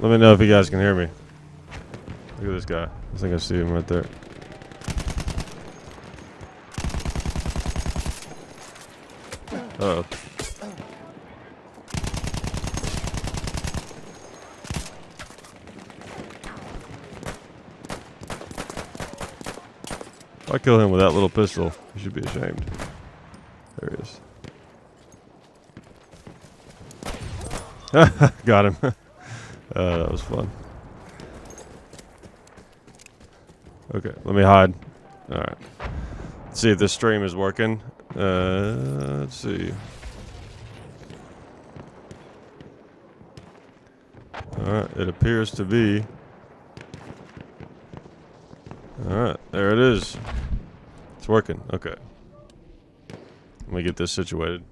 Let me know if you guys can hear me. Look at this guy. I think I see him right there. Uh-oh. If I kill him with that little pistol, you should be ashamed. There he is. Got him. That was fun. Okay, let me hide. Alright. Let's see if this stream is working. Let's see. Alright, it appears to be. Alright, there it is. It's working. Okay. Let me get this situated.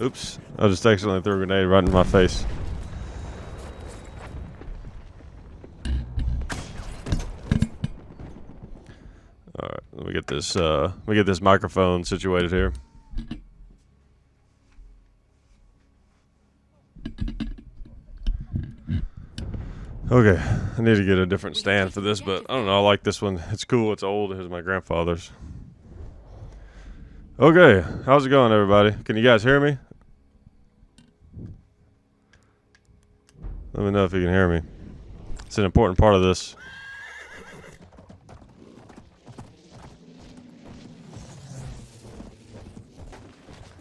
Oops. I just accidentally threw a grenade right in my face. Alright, let me get this microphone situated here. Okay, I need to get a different stand for this, but I don't know, I like this one. It's cool, it's old, here's my grandfather's. Okay, how's it going, everybody? Can you guys hear me? Let me know if you can hear me. It's an important part of this.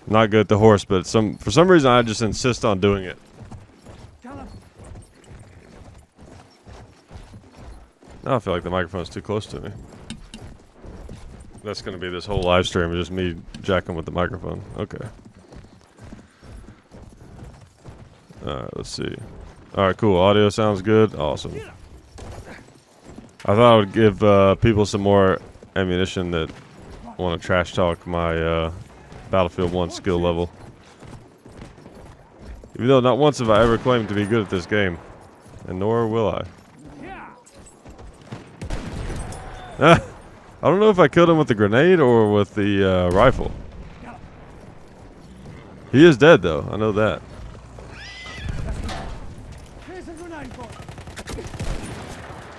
Not good at the horse, but for some reason I just insist on doing it. Now I feel like the microphone's too close to me. That's gonna be this whole live stream, just me jacking with the microphone. Okay. Alright, let's see. Alright, cool. Audio sounds good. Awesome. I thought I would give people some more ammunition that want to trash talk my Battlefield 1 skill level. Even though not once have I ever claimed to be good at this game. And nor will I. I don't know if I killed him with the grenade or with the rifle. He is dead though, I know that.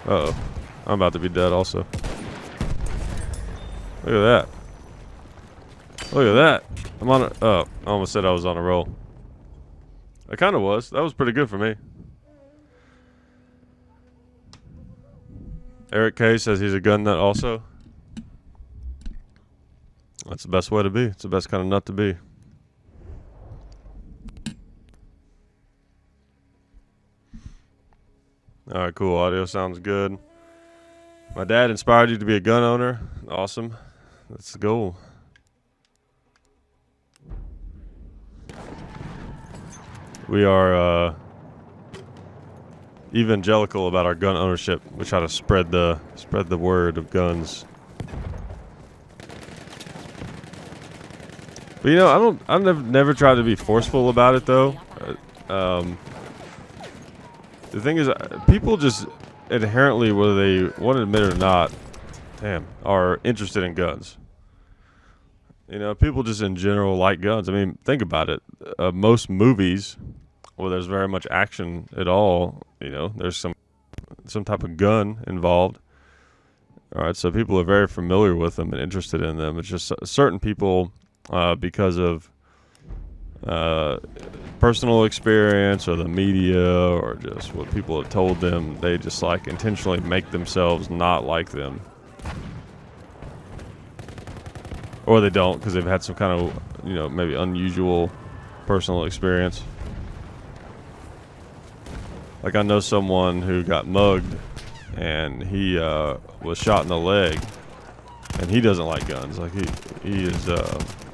Uh-oh. I'm about to be dead also. Look at that. Look at that. I'm on a... Oh, I almost said I was on a roll. I kind of was. That was pretty good for me. Eric K says he's a gun nut also. That's the best way to be. It's the best kind of nut to be. Alright, cool. Audio sounds good. My dad inspired you to be a gun owner. Awesome. That's the goal. We are evangelical about our gun ownership. We try to spread the word of guns. But you know, I've never tried to be forceful about it though. The thing is, people just inherently, whether they want to admit it or not, are interested in guns. You know, people just in general like guns. I mean, think about it. Most movies where there's very much action at all, you know, there's some type of gun involved. All right, so people are very familiar with them and interested in them. It's just certain people, because of personal experience or the media or just what people have told them, they just like intentionally make themselves not like them. Or they don't because they've had some kind of, you know, maybe unusual personal experience. Like I know someone who got mugged and he was shot in the leg and he doesn't like guns. Like he is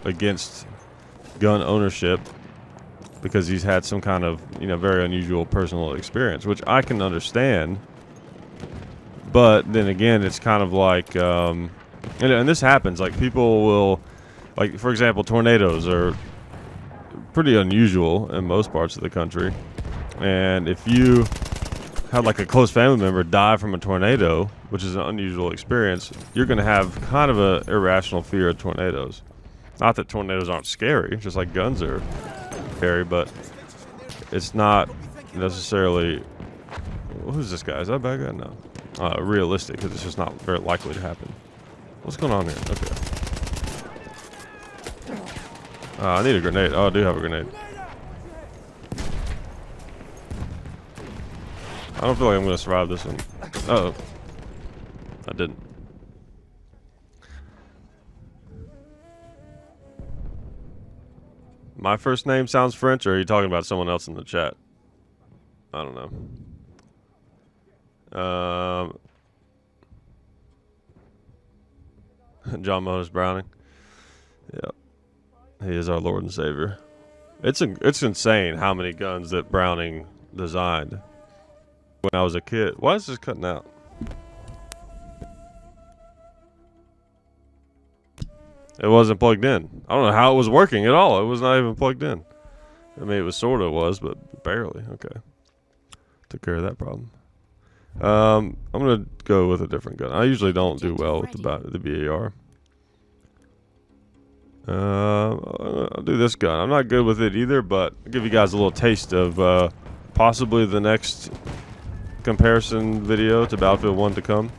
against gun ownership because he's had some kind of, you know, very unusual personal experience, which I can understand. But then again, it's kind of like, and this happens, like people will, like for example, tornadoes are pretty unusual in most parts of the country. And if you had like a close family member die from a tornado, which is an unusual experience, you're going to have kind of a irrational fear of tornadoes. Not that tornadoes aren't scary, just like guns are scary, but it's not necessarily. Who's this guy? Is that a bad guy? No. Realistic, because it's just not very likely to happen. What's going on here? Okay. I need a grenade. Oh, I do have a grenade. I don't feel like I'm going to survive this one. Uh-oh. I didn't. My first name sounds French, or are you talking about someone else in the chat? I don't know. John Moses Browning. Yeah. He is our Lord and Savior. It's insane how many guns that Browning designed when I was a kid. Why is this cutting out? It wasn't plugged in. I don't know how it was working at all. It was not even plugged in. I mean, it was sort of but barely. Okay. Took care of that problem. I'm going to go with a different gun. I usually don't do well with the BAR. I'll do this gun. I'm not good with it either, but I'll give you guys a little taste of possibly the next comparison video to Battlefield 1 to come.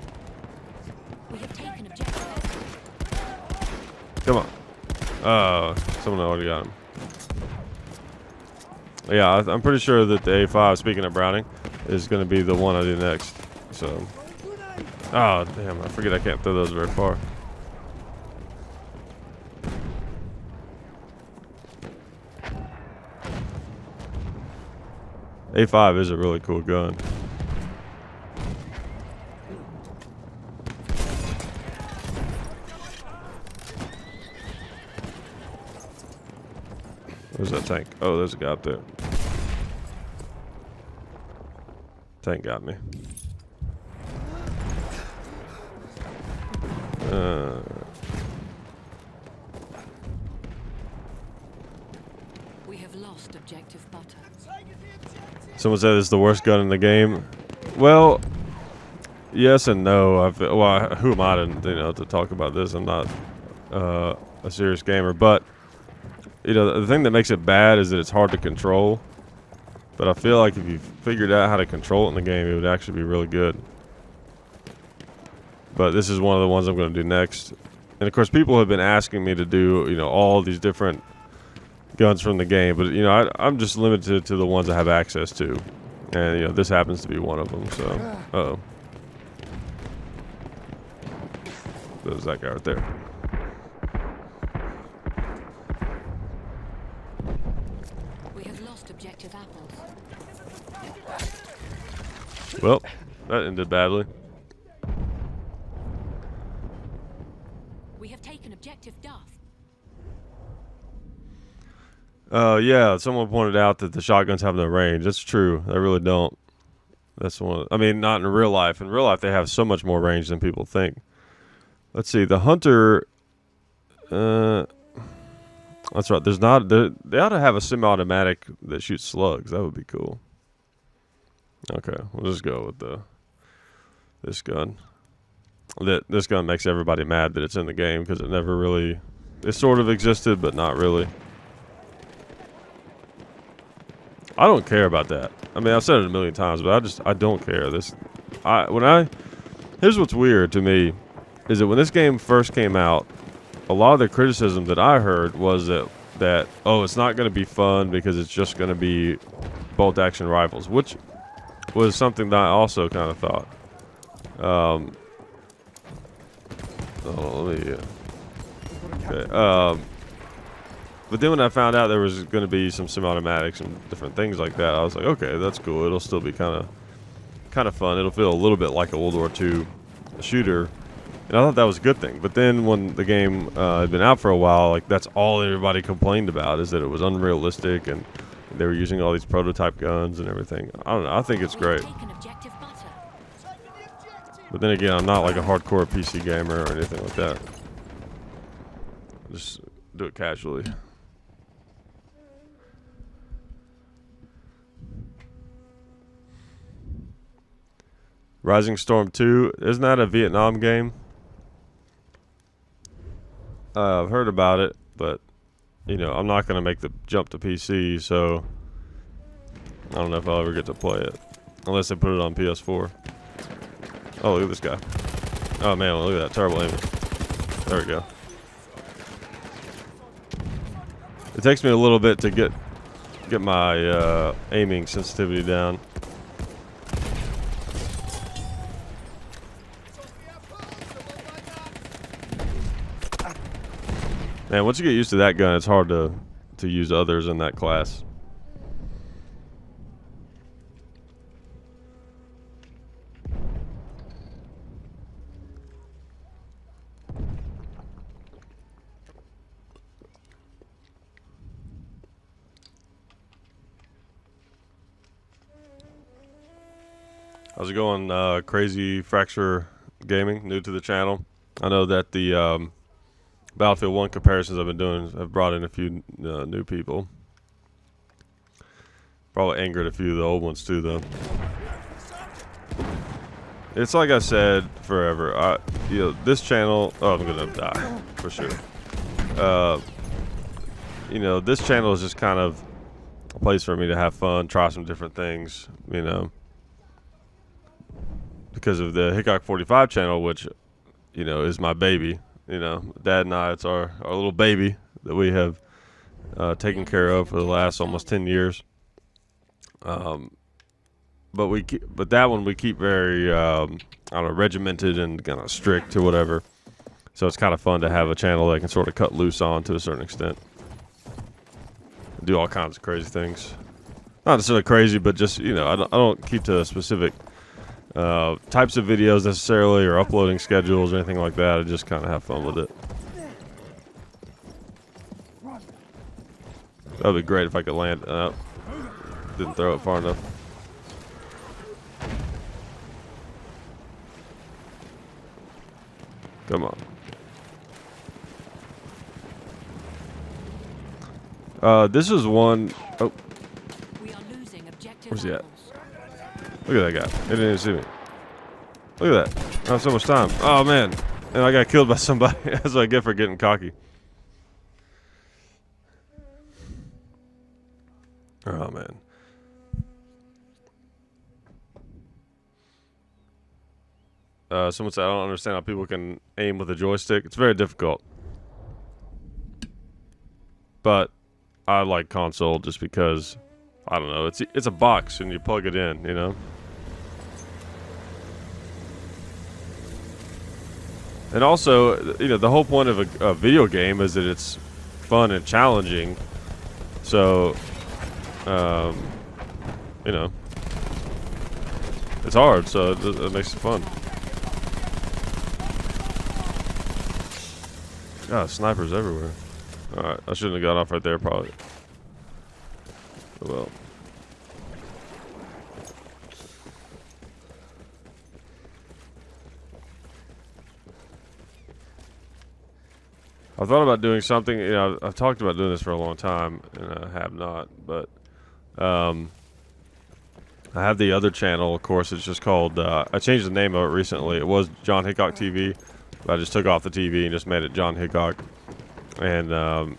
Come on. Someone already got him. Yeah, I'm pretty sure that the A5, speaking of Browning, is going to be the one I do next. So, oh, damn, I forget I can't throw those very far. A5 is a really cool gun. Where's that tank? Oh, there's a guy up there. Tank got me. We have lost objective butter. Someone said it's the worst gun in the game. Well, yes and no. Who am I to talk about this? I'm not a serious gamer, but the thing that makes it bad is that it's hard to control. But I feel like if you figured out how to control it in the game, it would actually be really good. But this is one of the ones I'm going to do next. And of course, people have been asking me to do, all these different guns from the game. But, I'm just limited to the ones I have access to. And, this happens to be one of them. So, uh-oh. There's that guy right there. We have lost objective apples. Well, that ended badly. We have taken objective Duff. Yeah, someone pointed out that the shotguns have no range. That's true. They really don't. That's one. I mean, not in real life. In real life, they have so much more range than people think. Let's see. The Hunter. That's right. There's not. They ought to have a semi-automatic that shoots slugs. That would be cool. Okay, we'll just go with this gun. This gun makes everybody mad that it's in the game because it never really. It sort of existed, but not really. I don't care about that. I mean, I've said it a million times, but I don't care. Here's what's weird to me, is that when this game first came out, a lot of the criticism that I heard was that it's not going to be fun because it's just going to be bolt action rifles, which was something that I also kind of thought. Okay. But then when I found out there was going to be some semi-automatics and different things like that, I was like, okay, that's cool. It'll still be kind of fun. It'll feel a little bit like a World War II shooter. And I thought that was a good thing. But then when the game had been out for a while, like that's all everybody complained about, is that it was unrealistic and they were using all these prototype guns and everything. I don't know. I think it's great. But then again, I'm not like a hardcore PC gamer or anything like that. Just do it casually. Rising Storm 2, isn't that a Vietnam game? I've heard about it, but I'm not going to make the jump to PC, so I don't know if I'll ever get to play it. Unless they put it on PS4. Oh, look at this guy. Oh man, look at that terrible aiming. There we go. It takes me a little bit to get my aiming sensitivity down. Man, once you get used to that gun, it's hard to use others in that class. How's it going, Crazy Fracture Gaming, new to the channel? I know that the Battlefield 1 comparisons I've been doing have brought in a few new people. Probably angered a few of the old ones too, though. It's like I said forever. This channel. Oh, I'm gonna die for sure. This channel is just kind of a place for me to have fun, try some different things. Because of the Hickok 45 channel, which is my baby. Dad and I, it's our little baby that we have taken care of for the last almost 10 years. But that one we keep very regimented and kind of strict or whatever. So it's kind of fun to have a channel that can sort of cut loose on to a certain extent, do all kinds of crazy things. Not necessarily crazy, but just I don't keep to specific types of videos necessarily, or uploading schedules or anything like that. I just kind of have fun with it. That'd be great if I could land. Didn't throw it far enough. Come on. This is one. Oh, We are losing objective where's he at? apples. Look at that guy. He didn't even see me. Look at that. I have so much time. Oh, man. And I got killed by somebody. That's what I get for getting cocky. Oh, man. Someone said, I don't understand how people can aim with a joystick. It's very difficult. But I like console just because, I don't know, it's a box and you plug it in, And also, the whole point of a video game is that it's fun and challenging. So, it's hard, so it makes it fun. God, snipers everywhere. Alright, I shouldn't have got off right there, probably. Oh, well. I thought about doing something. I've talked about doing this for a long time, and I have not. But I have the other channel, of course. It's just called. I changed the name of it recently. It was John Hickok TV, but I just took off the TV and just made it John Hickok. And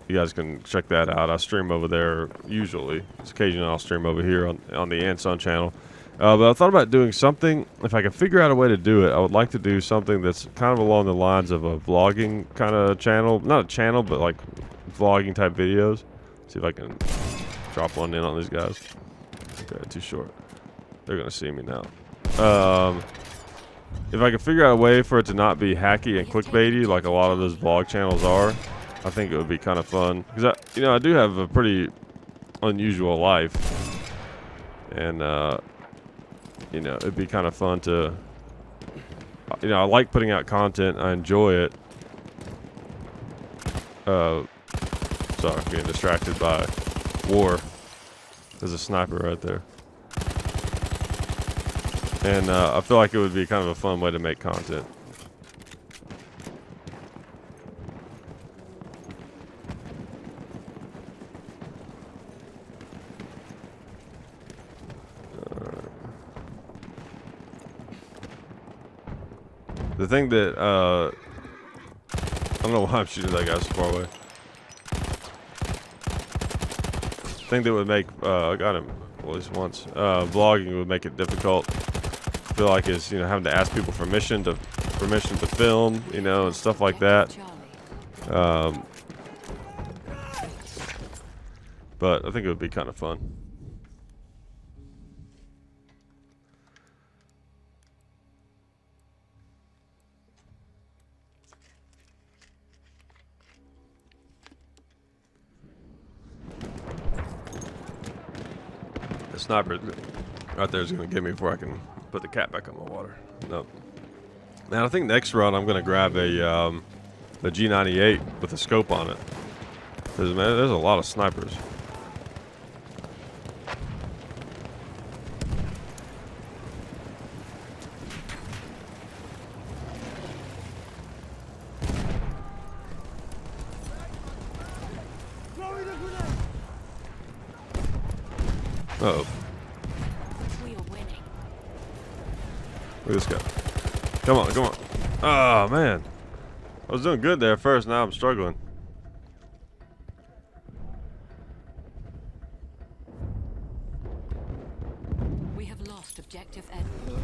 you guys can check that out. I stream over there usually. It's occasionally I'll stream over here on the Anson channel. But I thought about doing something. If I could figure out a way to do it, I would like to do something that's kind of along the lines of a vlogging kind of channel. Not a channel, but like vlogging type videos. See if I can drop one in on these guys. Okay, too short. They're going to see me now. If I could figure out a way for it to not be hacky and clickbaity like a lot of those vlog channels are, I think it would be kind of fun. Because, I do have a pretty unusual life. And, it'd be kind of fun to, I like putting out content. I enjoy it. Sorry, I'm getting distracted by war. There's a sniper right there. And I feel like it would be kind of a fun way to make content. The thing that, I don't know why I'm shooting that guy so far away. The thing that would make, I got him. well, at least once. Vlogging would make it difficult. I feel like it's, you know, having to ask people for permission to film, you know, and stuff like that. But I think it would be kind of fun. The sniper right there is going to get me before I can put the cap back on my water. Nope. Now I think next run I'm going to grab a G98 with a scope on it. Because, man, there's a lot of snipers. Uh-oh. We are winning. Look at this guy. Come on, come on. Oh, man. I was doing good there first, now I'm struggling. We have lost objective Edward.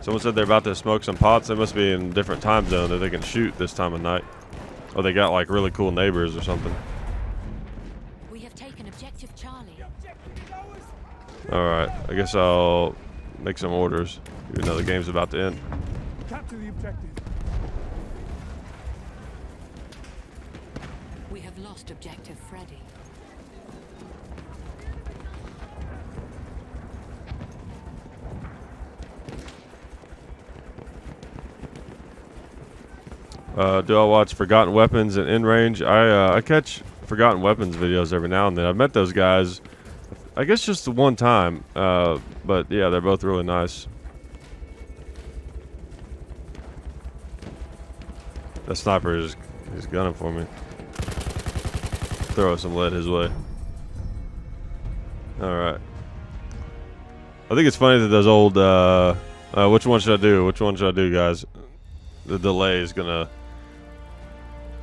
Someone said they're about to smoke some pots. They must be in a different time zone that they can shoot this time of night. Or they got like really cool neighbors or something. We have taken objective Charlie. Alright, I guess I'll make some orders, even though the game's about to end. Capture the objective. We have lost objective Freddy. Do I watch Forgotten Weapons and In Range? I catch Forgotten Weapons videos every now and then. I've met those guys, I guess just the one time. But yeah, they're both really nice. That sniper is he's gunning for me. Throw some lead his way. Alright. I think it's funny that those old which one should I do? Which one should I do, guys? The delay is gonna,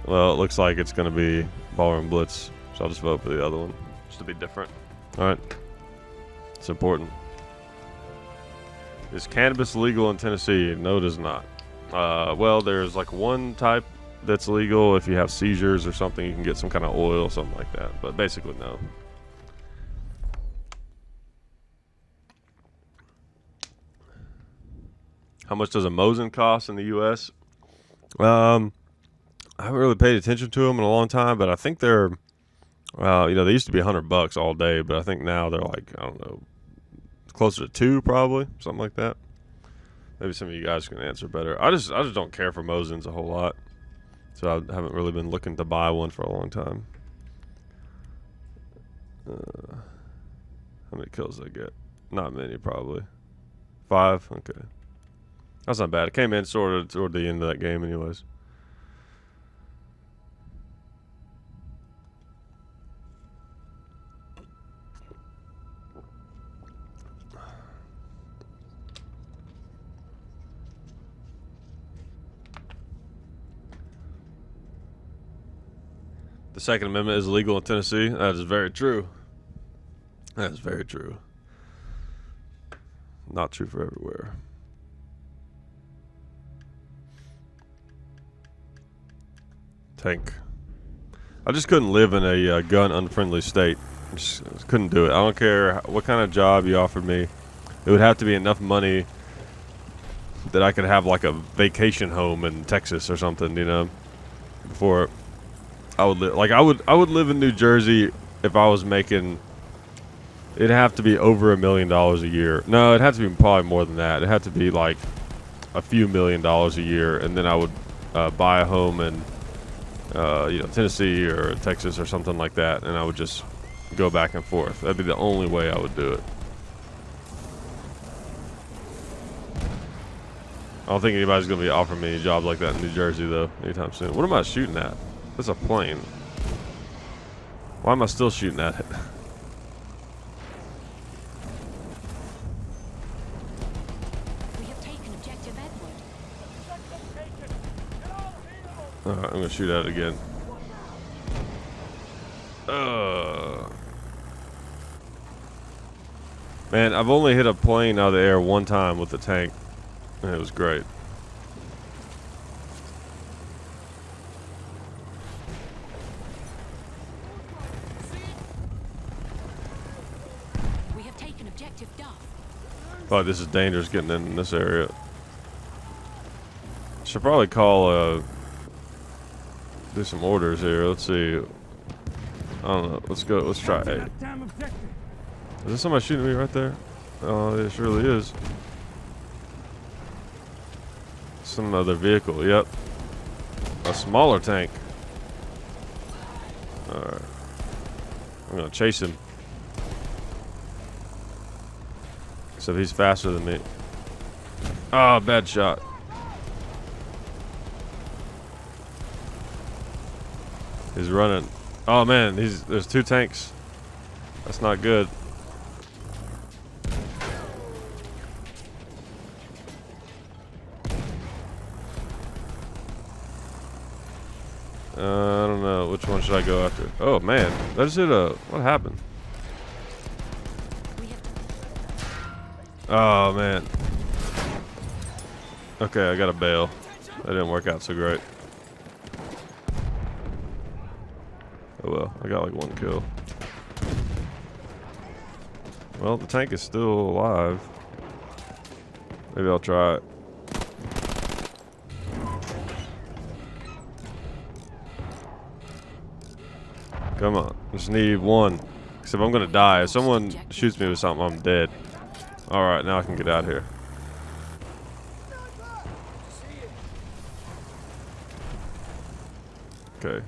well, it looks like it's gonna be Ballroom Blitz, so I'll just vote for the other one, just to be different. Alright. It's important. Is cannabis legal in Tennessee? No, it is not. Well, there's like one type that's legal. If you have seizures or something, you can get some kind of oil, something like that. But basically, no. How much does a Mosin cost in the U.S.? I haven't really paid attention to them in a long time, but I think they're, you know, they used to be $100 all day, but I think now they're like, I don't know, closer to $2 probably, something like that. Maybe some of you guys can answer better. I just don't care for Mosins a whole lot, so I haven't really been looking to buy one for a long time. How many kills did I get? Not many, probably. 5? Okay. That's not bad. It came in sort of toward the end of that game anyways. The Second Amendment is legal in Tennessee. That is very true. That is very true. Not true for everywhere. Tank. I just couldn't live in a gun unfriendly state. Just couldn't do it. I don't care what kind of job you offered me. It would have to be enough money that I could have like a vacation home in Texas or something, you know, before I would live. Like I would live in New Jersey if I was making. It'd have to be over $1 million a year. No, it'd have to be probably more than that. It'd have to be like a few $1 million a year, and then I would buy a home in, you know, Tennessee or Texas or something like that, and I would just go back and forth. That'd be the only way I would do it. I don't think anybody's gonna be offering me a job like that in New Jersey though anytime soon. What am I shooting at? That's a plane. Why am I still shooting at it? We have taken objective Edward. Alright, I'm gonna shoot at it again. Man, I've only hit a plane out of the air one time with the tank, and it was great. We have taken objective Duff. But this is dangerous getting in this area. Should probably call, do some orders here. Let's see. I don't know. Let's go. Let's try. Hey. Is there somebody shooting me right there? Oh, it surely is. Some other vehicle. Yep. A smaller tank. Alright. I'm gonna chase him. So he's faster than me. Ah, bad shot. He's running. Oh man, there's two tanks. That's not good. I don't know. Which one should I go after? Oh man, that just hit a. What happened? Oh man. Okay, I got a bail. That didn't work out so great. Oh well, I got like one kill. Well, the tank is still alive. Maybe I'll try it. Come on, just need one. Except I'm gonna die. If someone shoots me with something, I'm dead. Alright, now I can get out of here. Okay.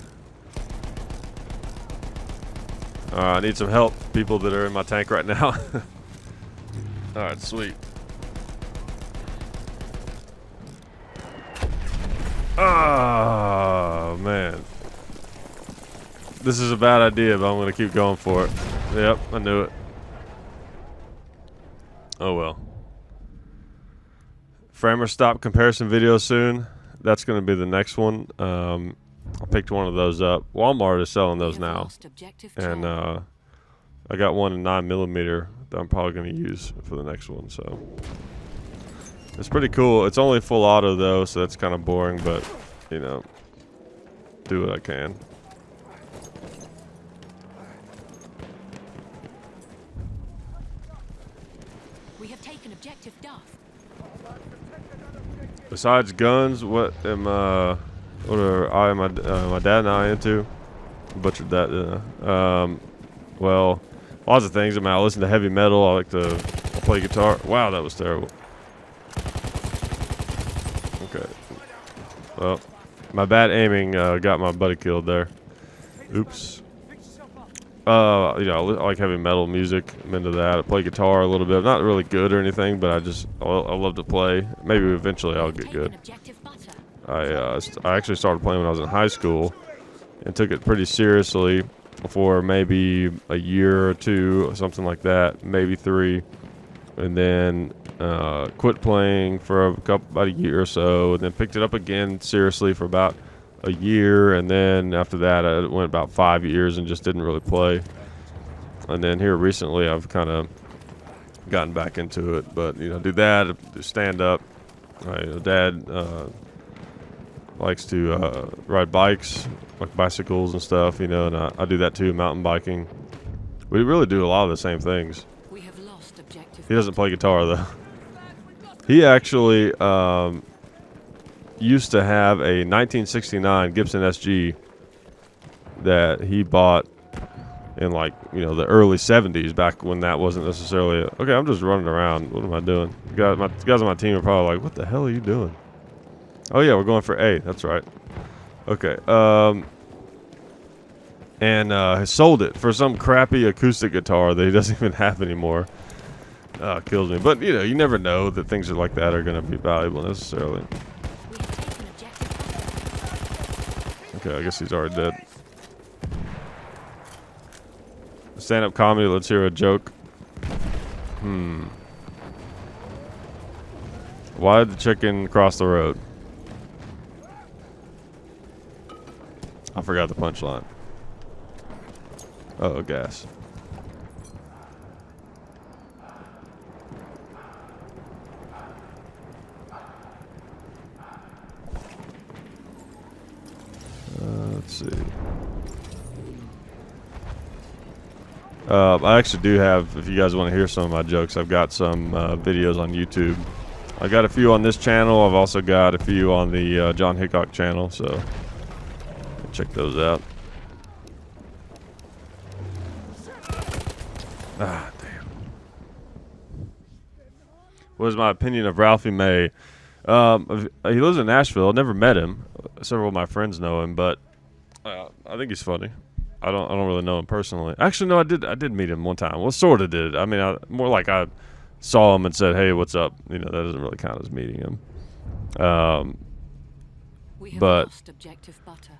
I need some help, people that are in my tank right now. Alright, sweet. Oh, man. This is a bad idea, but I'm going to keep going for it. Yep, I knew it. Oh, well. Framer stop comparison video soon. That's going to be the next one. I picked one of those up. Walmart is selling those now. And I got one in 9mm that I'm probably going to use for the next one. So it's pretty cool. It's only full auto though, so that's kind of boring, but you know, do what I can. We have taken objective Duff. Besides guns, what am what are my dad and I into? Butchered that. Well, lots of things. I mean, I listen to heavy metal. I like to play guitar. Wow, that was terrible. Okay. Well, my bad aiming got my buddy killed there. Oops. You know, I like heavy metal music. I'm into that. I play guitar a little bit. I'm not really good or anything, but I love to play. Maybe eventually I'll get good. I actually started playing when I was in high school and took it pretty seriously for maybe a year or two, or something like that, maybe 3, and then quit playing for about a year or so, and then picked it up again seriously for about a year, and then after that I went about 5 years and just didn't really play. And then here recently I've kind of gotten back into it, but you know, do that, do stand up. Dad likes to ride bikes, like bicycles and stuff, you know, and I do that too, mountain biking. We really do a lot of the same things. We have lost objective. He doesn't play guitar though. He actually used to have a 1969 Gibson SG that he bought in, like, you know, the early 70s, back when that wasn't necessarily okay, I'm just running around. What am I doing? My guys on my team are probably like, what the hell are you doing? Oh yeah, we're going for A. That's right. Okay. And he sold it for some crappy acoustic guitar that he doesn't even have anymore. Kills me. But you know, you never know that things like that are going to be valuable necessarily. Okay, I guess he's already dead. Stand-up comedy. Let's hear a joke. Why did the chicken cross the road? I forgot the punchline. Oh, gas. Let's see. I actually do have, if you guys want to hear some of my jokes, I've got some videos on YouTube. I got a few on this channel. I've also got a few on the John Hickok channel, so check those out. Ah, damn. What is my opinion of Ralphie May? He lives in Nashville. I've never met him. Several of my friends know him, but I think he's funny. I don't really know him personally. Actually, no, I did meet him one time. Well, sort of did. I mean, more like I saw him and said, "Hey, what's up?" You know, that doesn't really count as meeting him. We have But lost objective butter.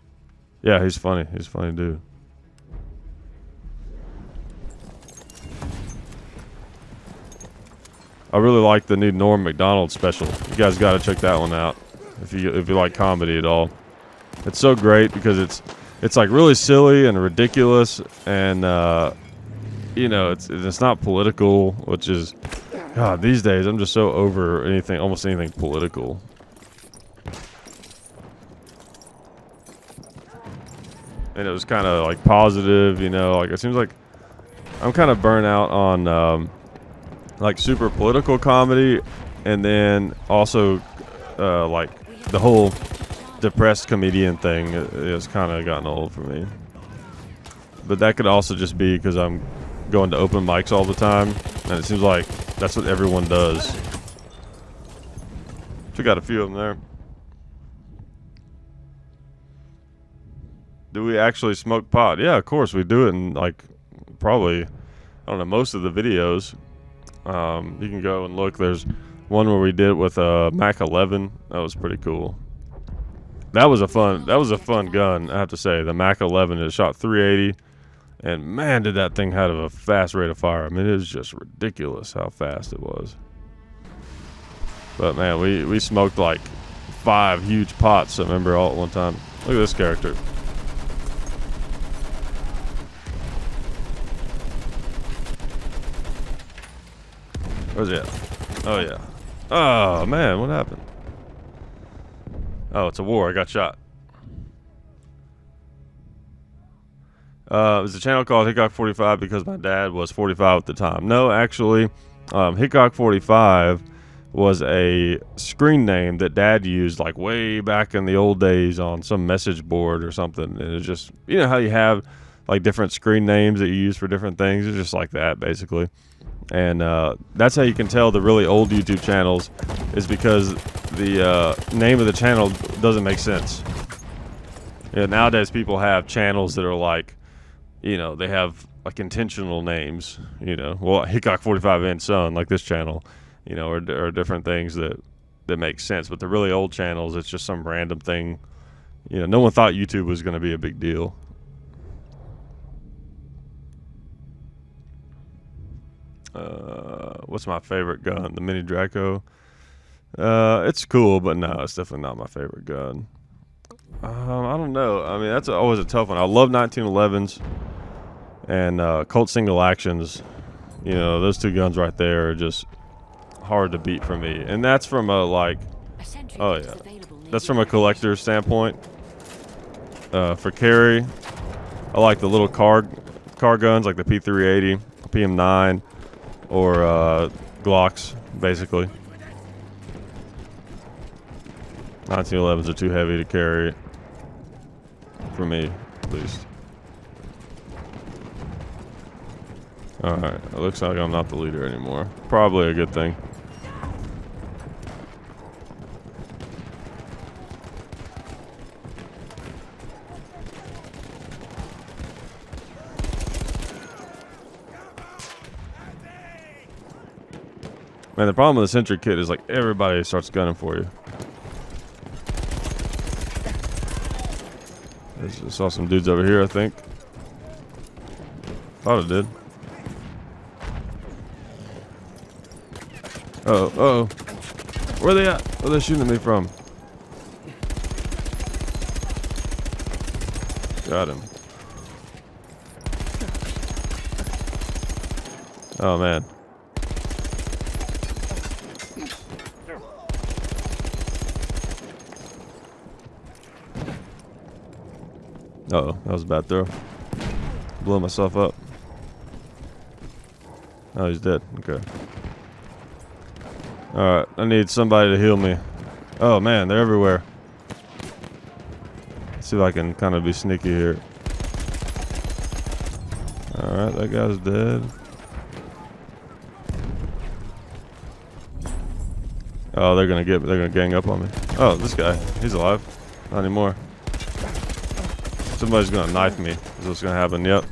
yeah, he's funny. He's a funny dude. I really like the new Norm Macdonald special. You guys got to check that one out if you like comedy at all. It's so great because it's like really silly and ridiculous, and you know, it's not political, which is, God, these days I'm just so over almost anything political. And it was kind of like positive, you know, like it seems like I'm kind of burnt out on like super political comedy, and then also like the whole depressed comedian thing has kind of gotten old for me. But that could also just be because I'm going to open mics all the time, and it seems like that's what everyone does. So we got a few of them there. Do we actually smoke pot? Yeah, of course we do it in like probably, I don't know, most of the videos. You can go and look. There's one where we did it with a Mac 11. That was pretty cool. That was a fun gun, I have to say. The Mac 11, it shot 380, and man, did that thing have a fast rate of fire. I mean, it was just ridiculous how fast it was. But man, we smoked like 5 huge pots, I remember, all at one time. Look at this character. Where's he at? Oh yeah. Oh man, what happened? Oh, it's a war. I got shot. It was a channel called Hickok 45 because my dad was 45 at the time. No, actually, Hickok 45 was a screen name that Dad used like way back in the old days on some message board or something. And it's just, you know how you have like different screen names that you use for different things? It's just like that, basically. And that's how you can tell the really old YouTube channels, is because the name of the channel doesn't make sense. Yeah, nowadays people have channels that are like, you know, they have like intentional names, you know, well, Hickok 45 and Son, like this channel, you know, or different things that make sense. But the really old channels, it's just some random thing. You know, no one thought YouTube was going to be a big deal. What's my favorite gun? The Mini Draco. It's cool, but no, it's definitely not my favorite gun. I don't know. I mean, that's always a tough one. I love 1911s and Colt single actions. You know, those two guns right there are just hard to beat for me. And that's from a like, oh yeah, that's from a collector's standpoint. For carry, I like the little car guns like the P380, PM9. Or Glocks, basically. 1911s are too heavy to carry, for me, at least. Alright, it looks like I'm not the leader anymore. Probably a good thing. Man, the problem with the Sentry kit is like everybody starts gunning for you. I just saw some dudes over here, I think. Thought it did. Uh-oh. Where are they at? Where are they shooting at me from? Got him. Oh man. Uh-oh, that was a bad throw. Blew myself up. Oh, he's dead. Okay. Alright, I need somebody to heal me. Oh man, they're everywhere. Let's see if I can kind of be sneaky here. Alright, that guy's dead. Oh, they're gonna gang up on me. Oh, this guy, he's alive. Not anymore. Somebody's gonna knife me. Is what's gonna happen? Yep.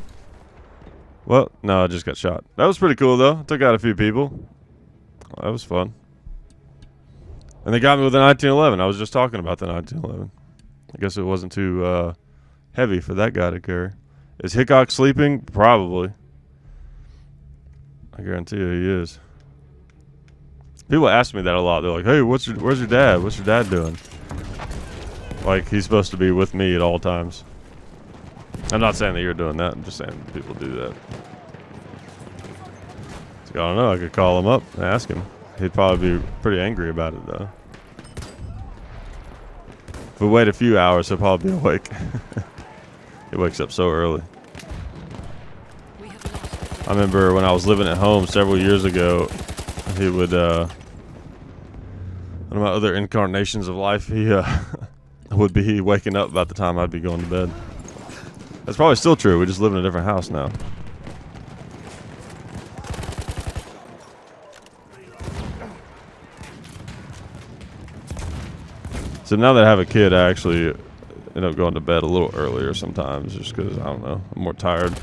Well, no, I just got shot. That was pretty cool though. Took out a few people. That was fun. And they got me with a 1911. I was just talking about the 1911. I guess it wasn't too heavy for that guy to carry. Is Hickok sleeping? Probably. I guarantee you he is. People ask me that a lot. They're like, "Hey, where's your dad? What's your dad doing?" Like he's supposed to be with me at all times. I'm not saying that you're doing that. I'm just saying people do that. So, I don't know. I could call him up and ask him. He'd probably be pretty angry about it, though. If we wait a few hours, he'll probably be awake. He wakes up so early. I remember when I was living at home several years ago, he would, one of my other incarnations of life, he would be waking up about the time I'd be going to bed. That's probably still true. We just live in a different house now. So now that I have a kid, I actually end up going to bed a little earlier sometimes just because, I don't know, I'm more tired.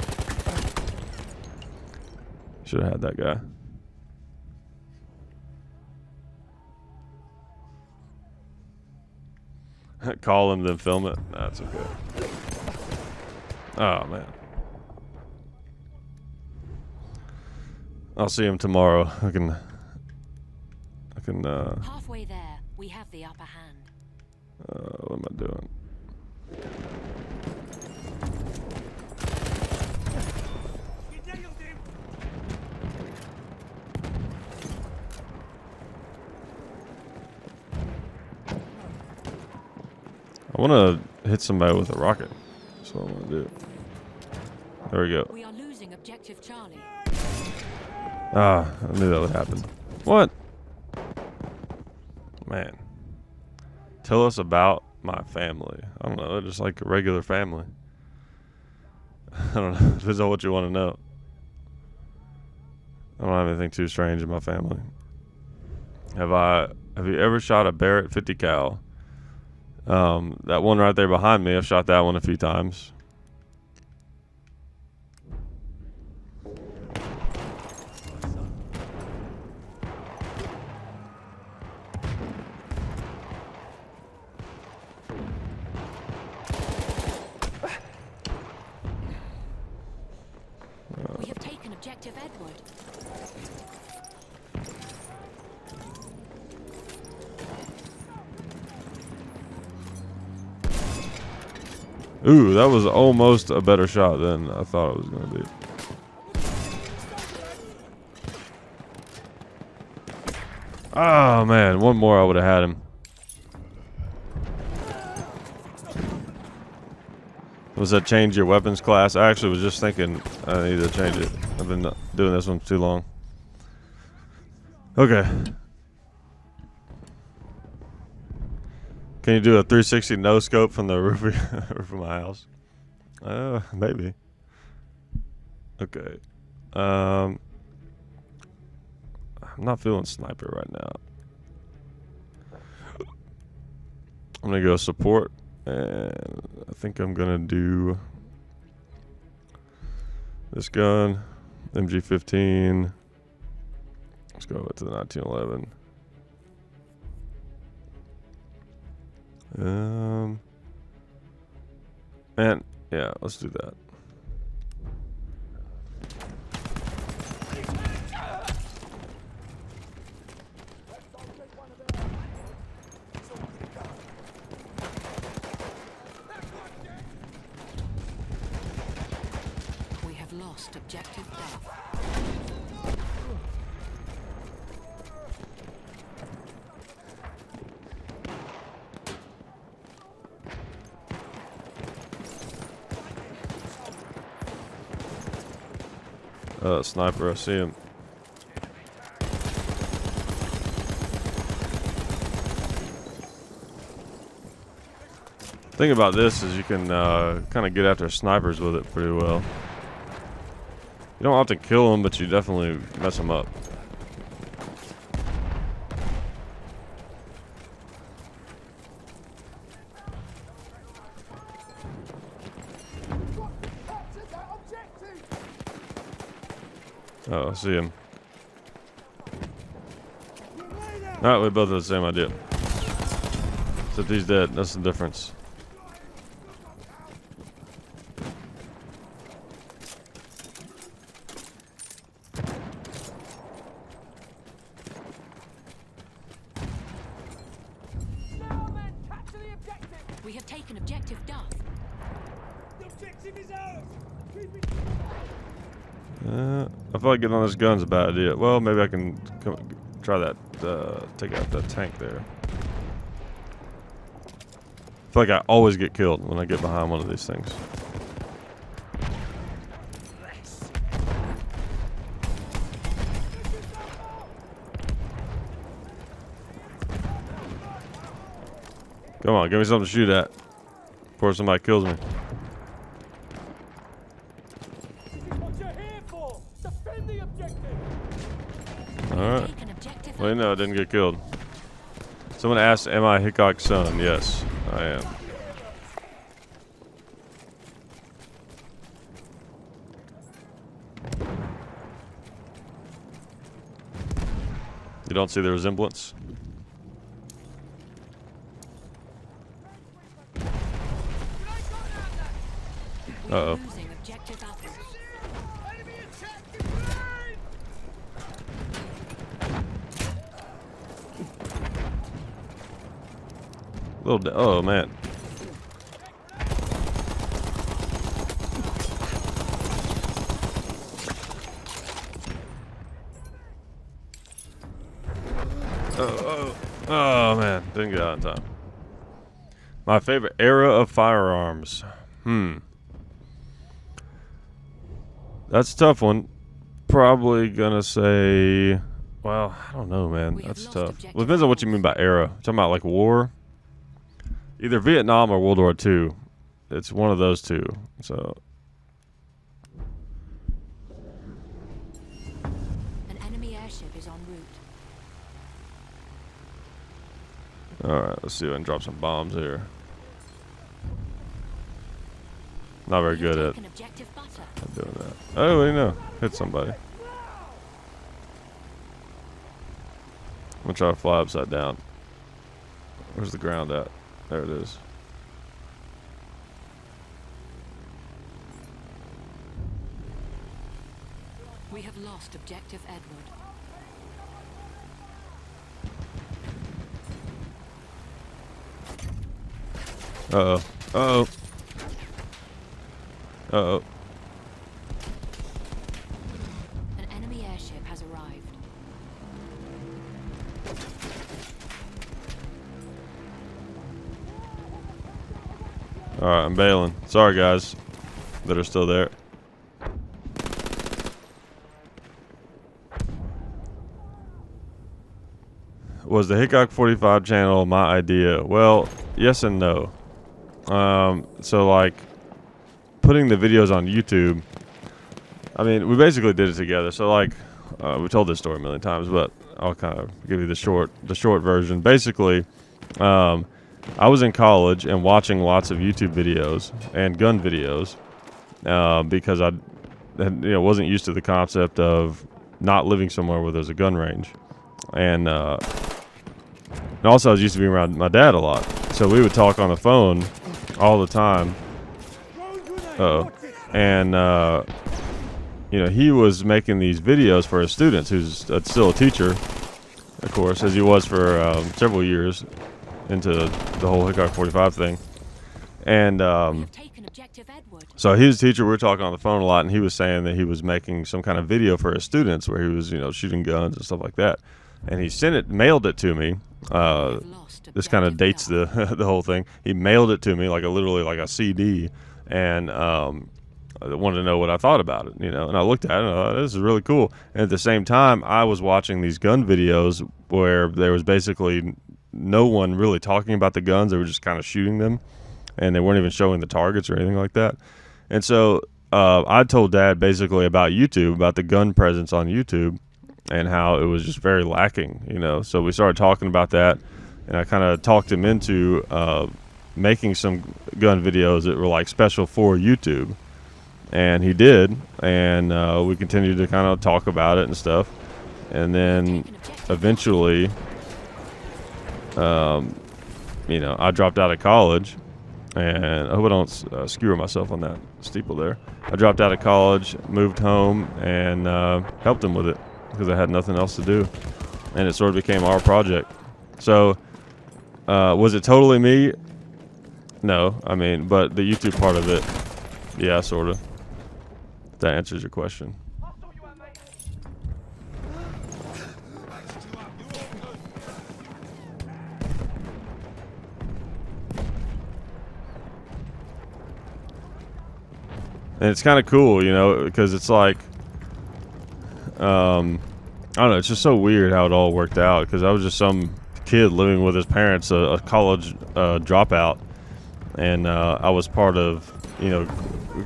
Should have had that guy. Call him, then film it. That's okay. Oh, man. I'll see him tomorrow. I can, Halfway there, we have the upper hand. what am I doing? I want to hit somebody with a rocket. That's what I want to do. There we go. We are losing objective Charlie. Ah, I knew that would happen. What? Man. Tell us about my family. I don't know, just like a regular family. I don't know. Depends on what you want to know. I don't have anything too strange in my family. Have you ever shot a Barrett 50 cal? That one right there behind me, I've shot that one a few times. We have taken objective Edward. Ooh, that was almost a better shot than I thought it was going to be. Oh, man. One more, I would have had him. Was that change your weapons class? I actually was just thinking I need to change it. I've been doing this one too long. Okay. Can you do a 360 no scope from the roof of my house? Maybe. Okay. I'm not feeling sniper right now. I'm gonna go support, and I think I'm gonna do this gun, MG15. Let's go to the 1911. And yeah, let's do that. We have lost objective Duff. Sniper, I see him. Thing about this is you can kind of get after snipers with it pretty well. You don't have to kill them, but you definitely mess them up. Oh, I see him. Alright, we both have the same idea. Except he's dead. That's the difference. We have taken objective Duff. The objective is ours. I feel like getting on this gun's a bad idea. Well, maybe I can try that. Take out that tank there. I feel like I always get killed when I get behind one of these things. Come on, give me something to shoot at before somebody kills me. This is what you're here for. Defend the objective. Alright. Taken objective Well, no, I didn't get killed. Someone asked, am I Hickok's son? Yes, I am. You don't see the resemblance? We are Uh-oh. losing objective apples. Enemy attack incoming! Oh, man. Oh, man. Didn't get out in time. My favorite era of firearms. That's a tough one. Probably gonna say, well, I don't know, man. We have That's lost tough. objective Well, it depends on what you mean by era. Talking about like war, either Vietnam or World War II. It's one of those two. So, An enemy airship is en route. all right. Let's see if I can drop some bombs here. Not very We have good at taken objective butter. doing that. Oh, what do you know? Hit somebody. I'm gonna try to fly upside down. Where's the ground at? There it is. We have lost objective Edward. Uh-oh. Uh-oh. Uh-oh. An enemy airship has arrived. Alright, I'm bailing. Sorry, guys that are still there. Was the Hickok 45 channel my idea? Well, yes and no. So like putting the videos on YouTube, I mean, we basically did it together. So like we told this story a million times, but I'll kind of give you the short version. Basically, I was in college and watching lots of YouTube videos and gun videos because I wasn't used to the concept of not living somewhere where there's a gun range. And also I was used to being around my dad a lot. So we would talk on the phone all the time. And he was making these videos for his students, who's still a teacher, of course, as he was for several years into the whole Hickok 45 thing. And We have taken objective Edward. so he was a teacher. We were talking on the phone a lot, and he was saying that he was making some kind of video for his students where he was, shooting guns and stuff like that. And he mailed it to me. We have lost This kind of objective dates Duff. the whole thing. He mailed it to me literally like a CD, and wanted to know what I thought about it, you know. And I looked at it and I thought, this is really cool. And at the same time, I was watching these gun videos where there was basically no one really talking about the guns. They were just kind of shooting them, and they weren't even showing the targets or anything like that. And so I told Dad basically about YouTube, about the gun presence on YouTube, and how it was just very lacking, you know. So we started talking about that, and I kind of talked him into making some gun videos that were like special for YouTube, and he did. And we continued to kind of talk about it and stuff, and then eventually, you know, I dropped out of college, and I hope I don't skewer myself on that steeple there. I dropped out of college, moved home, and helped him with it because I had nothing else to do, and it sort of became our project. So was it totally me? No, I mean, but the YouTube part of it, yeah, sort of. If that answers your question. And it's kind of cool, you know, because it's like, I don't know, it's just so weird how it all worked out, because I was just some kid living with his parents, a college dropout, and I was part of, you know,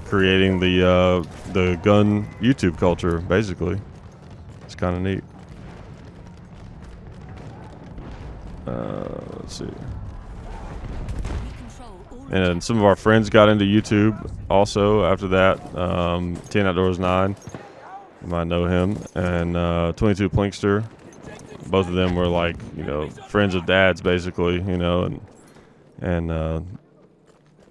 creating the gun YouTube culture, basically. It's kind of neat. Let's see. And some of our friends got into YouTube also after that. 10 Outdoors 9, you might know him, and 22 Plinkster. Both of them were like, you know, friends of Dad's basically, you know, and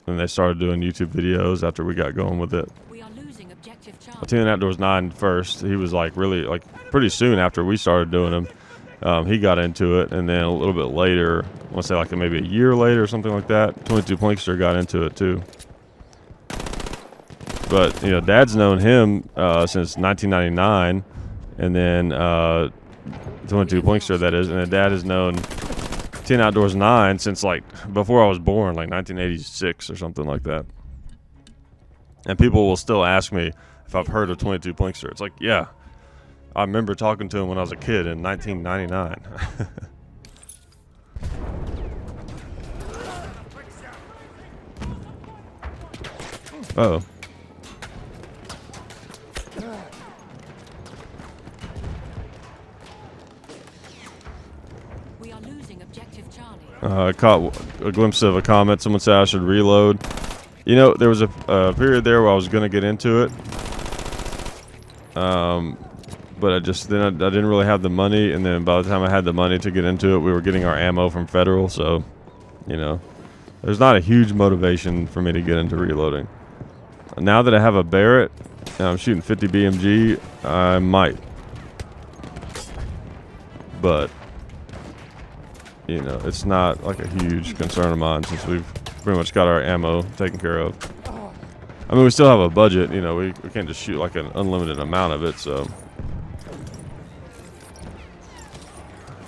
they started doing YouTube videos after we got going with it. We are losing objective Charlie. 10 Outdoors 9 first. He was like really, like pretty soon after we started doing them. He got into it, and then a little bit later, I want to say like maybe a year later or something like that, 22 Plinkster got into it too. But, you know, Dad's known him since 1999, and then 22 Plinkster, that is, and then Dad has known 10 Outdoors 9 since like before I was born, like 1986 or something like that. And people will still ask me if I've heard of 22 Plinkster. It's like, yeah. I remember talking to him when I was a kid in 1999. Uh-oh. We are losing objective Charlie. I caught a glimpse of a comment. Someone said I should reload. You know, there was a period there where I was going to get into it. But I didn't really have the money, and then by the time I had the money to get into it, we were getting our ammo from Federal, so, you know, there's not a huge motivation for me to get into reloading. Now that I have a Barrett, and I'm shooting 50 BMG, I might. But, you know, it's not like a huge concern of mine since we've pretty much got our ammo taken care of. I mean, we still have a budget, you know, we can't just shoot like an unlimited amount of it, so.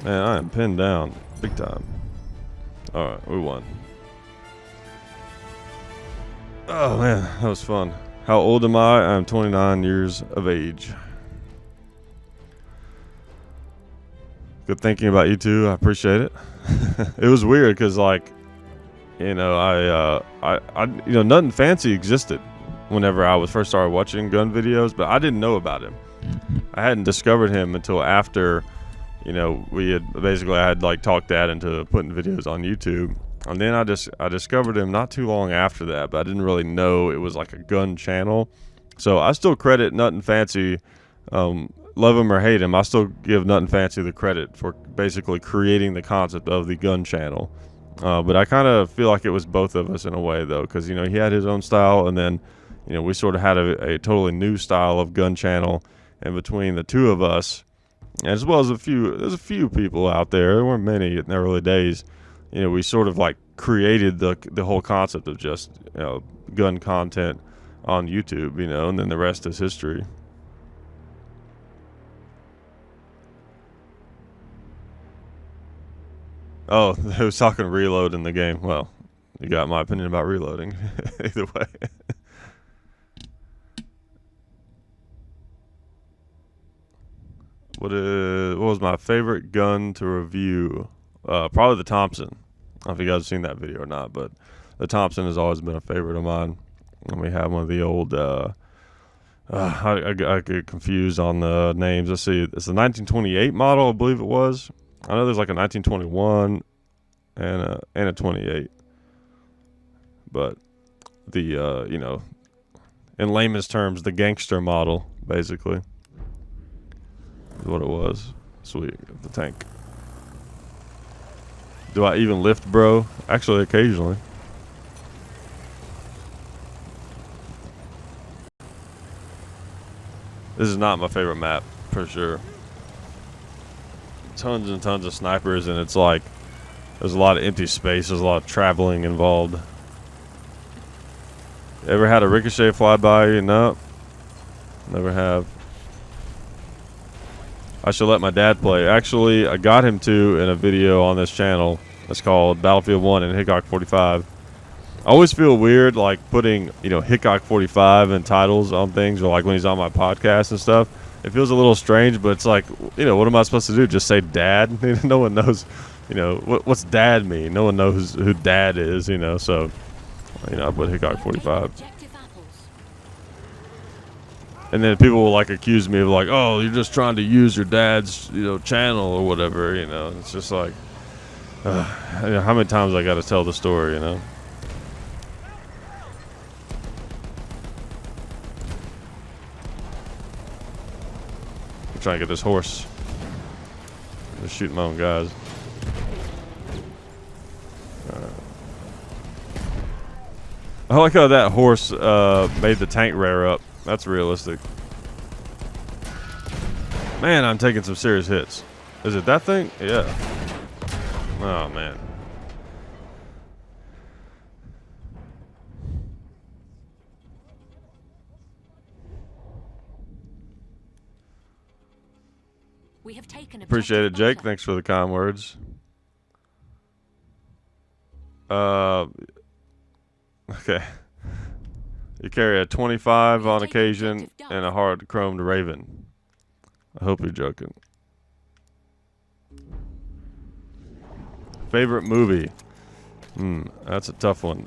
Man, I am pinned down big time. Alright, we won. Oh man, that was fun. How old am I? I'm 29 years of age. Good thinking about you too. I appreciate it. It was weird because, like, you know, I you know, nothing fancy existed whenever I was first started watching gun videos, but I didn't know about him. I hadn't discovered him until after, you know, I had like talked Dad into putting videos on YouTube, and then I discovered him not too long after that, but I didn't really know it was like a gun channel. So I still credit Nothing Fancy, love him or hate him, I still give Nothing Fancy the credit for basically creating the concept of the gun channel. But I kind of feel like it was both of us in a way though, because, you know, he had his own style, and then, you know, we sort of had a totally new style of gun channel, and between the two of us, as well as there's a few people out there weren't many in the early days, you know, we sort of like created the whole concept of just, you know, gun content on YouTube, you know, and then the rest is history. Oh, who's talking reload in the game? Well, you got my opinion about reloading. Either way. What was my favorite gun to review? Probably the Thompson. I don't know if you guys have seen that video or not, but the Thompson has always been a favorite of mine. And we have one of the old. I get confused on the names. Let's see. It's the 1928 model, I believe it was. I know there's like a 1921 and a 28, but the you know, in layman's terms, the gangster model basically is what it was. Sweet, the tank. Do I even lift, bro? Actually, occasionally. This is not my favorite map, for sure. Tons and tons of snipers, and it's like there's a lot of empty space. There's a lot of traveling involved. Ever had a ricochet fly by you? No. Never have. I should let my dad play. Actually, I got him to in a video on this channel. It's called Battlefield 1 and Hickok 45. I always feel weird like putting, you know, Hickok 45 in titles on things, or like when he's on my podcast and stuff. It feels a little strange, but it's like, you know, what am I supposed to do? Just say dad? No one knows, you know, what's dad mean? No one knows who dad is, you know, so, you know, I put Hickok 45. And then people will like accuse me of like, oh, you're just trying to use your dad's, you know, channel or whatever, you know. It's just like, you know, how many times I got to tell the story, you know? Trying to get this horse. Just shooting my own guys. I like how that horse made the tank rear up. That's realistic. Man, I'm taking some serious hits. Is it that thing? Yeah. Oh, man. We have taken Appreciate it, Jake. Thanks for the kind words. Okay. You carry a 25 on occasion and a hard chromed Raven. I hope you're joking. Favorite movie? That's a tough one.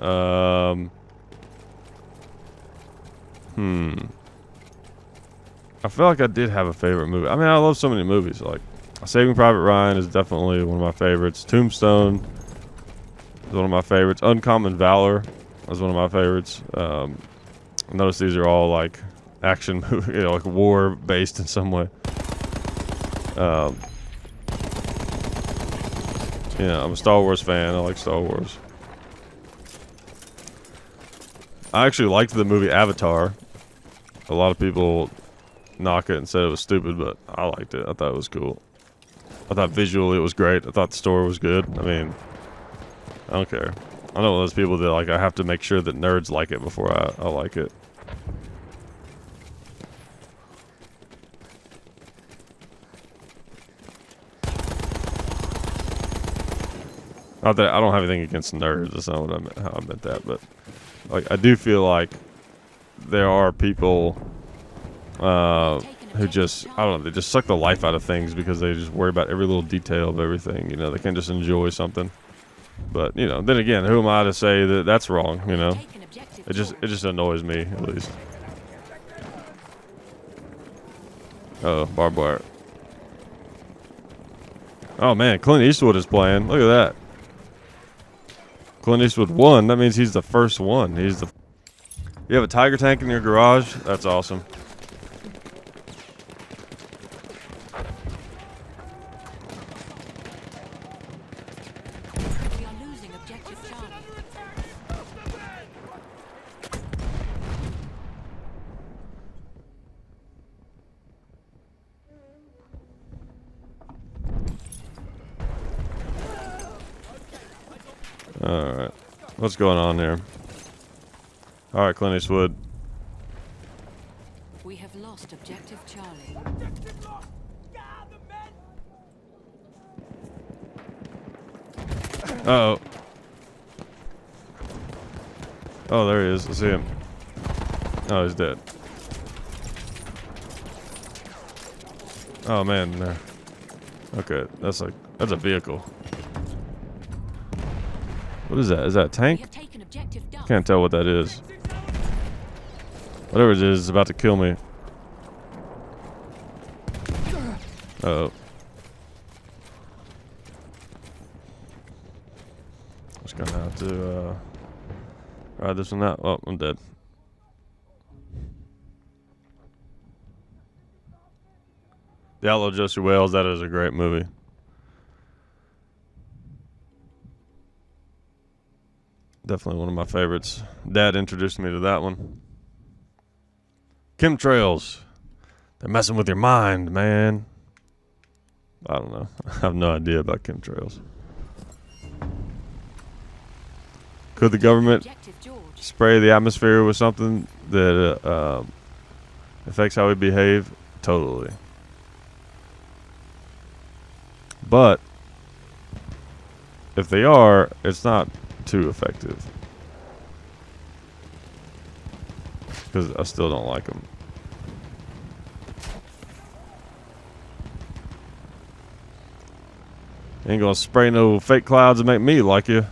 I feel like I did have a favorite movie. I mean, I love so many movies. Like, Saving Private Ryan is definitely one of my favorites. Tombstone is one of my favorites. Uncommon Valor is one of my favorites. Notice these are all like action movie, you know, like war based in some way. Yeah, I'm a Star Wars fan. I like Star Wars. I actually liked the movie Avatar. A lot of people knock it and said it was stupid, but I liked it. I thought it was cool. I thought visually it was great. I thought the story was good. I mean, I don't care. I know those people that like I have to make sure that nerds like it before I like it. Not that I don't have anything against nerds. That's not what I meant, how I meant that, but like I do feel like there are people who just, I don't know, they just suck the life out of things because they just worry about every little detail of everything. You know, they can't just enjoy something. But you know, then again, who am I to say that that's wrong? You know, it just annoys me at least. Oh, barbed wire. Oh man, Clint Eastwood is playing. Look at that. Clint Eastwood won. That means he's the first one. He's the. You have a tiger tank in your garage? That's awesome. We are losing objective Charlie. All right, what's going on there? All right, Clint Eastwood. We have lost objective Charlie. Objective lost! Gather, men! Uh-oh. Oh, there he is. I see him. Oh, he's dead. Oh man, there. Okay, that's a vehicle. What is that? Is that a We tank? have taken objective Duff. Can't tell what that is. Whatever it is, it's about to kill me. Uh-oh. Just gonna have to ride this one out. Oh, I'm dead. The Outlaw Josie Wales, that is a great movie. Definitely one of my favorites. Dad introduced me to that one. Chemtrails. They're messing with your mind, man. I don't know. I have no idea about chemtrails. Could the government Objective George. spray the atmosphere with something that affects how we behave? Totally. But if they are, it's not too effective. Because I still don't like them. Ain't gonna spray no fake clouds and make me like you.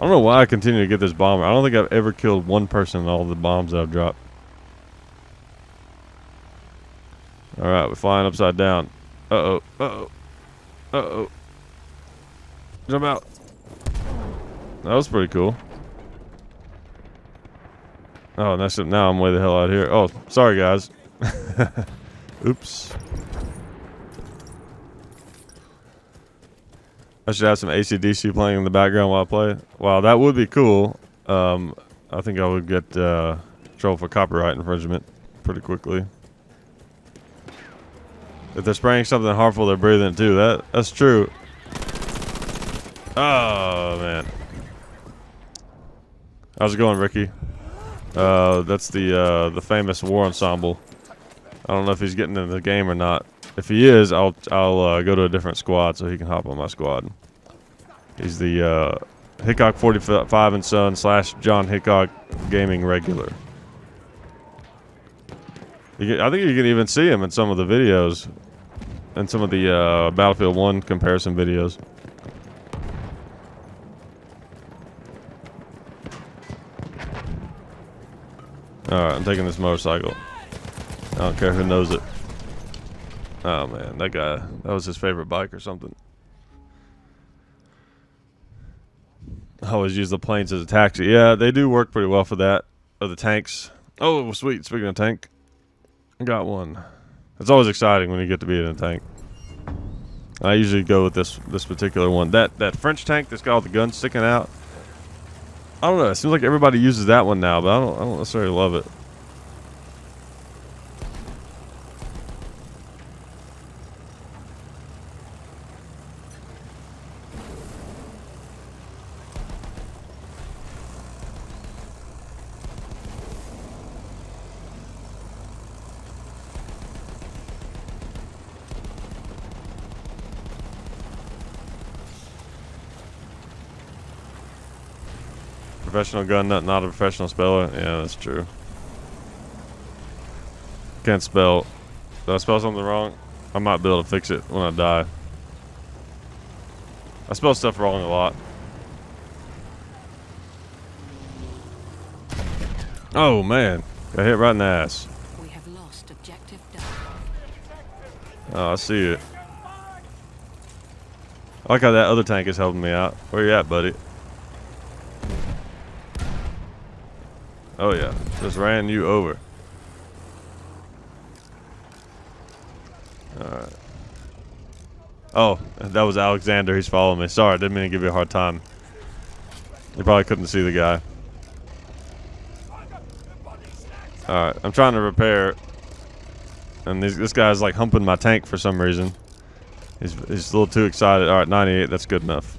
I don't know why I continue to get this bomber. I don't think I've ever killed one person in all the bombs that I've dropped. Alright, we're flying upside down. Uh-oh, uh-oh, uh-oh. Jump out. That was pretty cool. Oh, and that's it. Now I'm way the hell out here. Oh, sorry guys. Oops. I should have some AC/DC playing in the background while I play. Wow, that would be cool. I think I would get trouble for copyright infringement pretty quickly. If they're spraying something harmful, they're breathing it too. That's true. Oh man, how's it going, Ricky? That's the famous war ensemble. I don't know if he's getting in the game or not. If he is, I'll go to a different squad so he can hop on my squad. He's the Hickok 45 and Son / John Hickok gaming regular. I think you can even see him in some of the videos, and some of the Battlefield 1 comparison videos. Alright, I'm taking this motorcycle. I don't care who knows it. Oh man, that guy, that was his favorite bike or something. I always use the planes as a taxi. Yeah, they do work pretty well for that. Or the tanks. Oh, sweet. Speaking of tank, I got one. It's always exciting when you get to be in a tank. I usually go with this particular one. That French tank that's got all the guns sticking out. I don't know. It seems like everybody uses that one now, but I don't necessarily love it. Professional gun nut, not a professional speller. Yeah, that's true. Can't spell. Did I spell something wrong? I might be able to fix it when I die. I spell stuff wrong a lot. Oh man, got hit right in the ass. We have lost objective Duff. Oh, I see it. I like how that other tank is helping me out. Where you at, buddy? Oh yeah, just ran you over. Alright. Oh, that was Alexander. He's following me. Sorry, I didn't mean to give you a hard time. You probably couldn't see the guy. Alright, I'm trying to repair. And this guy's like humping my tank for some reason. He's a little too excited. Alright, 98, that's good enough.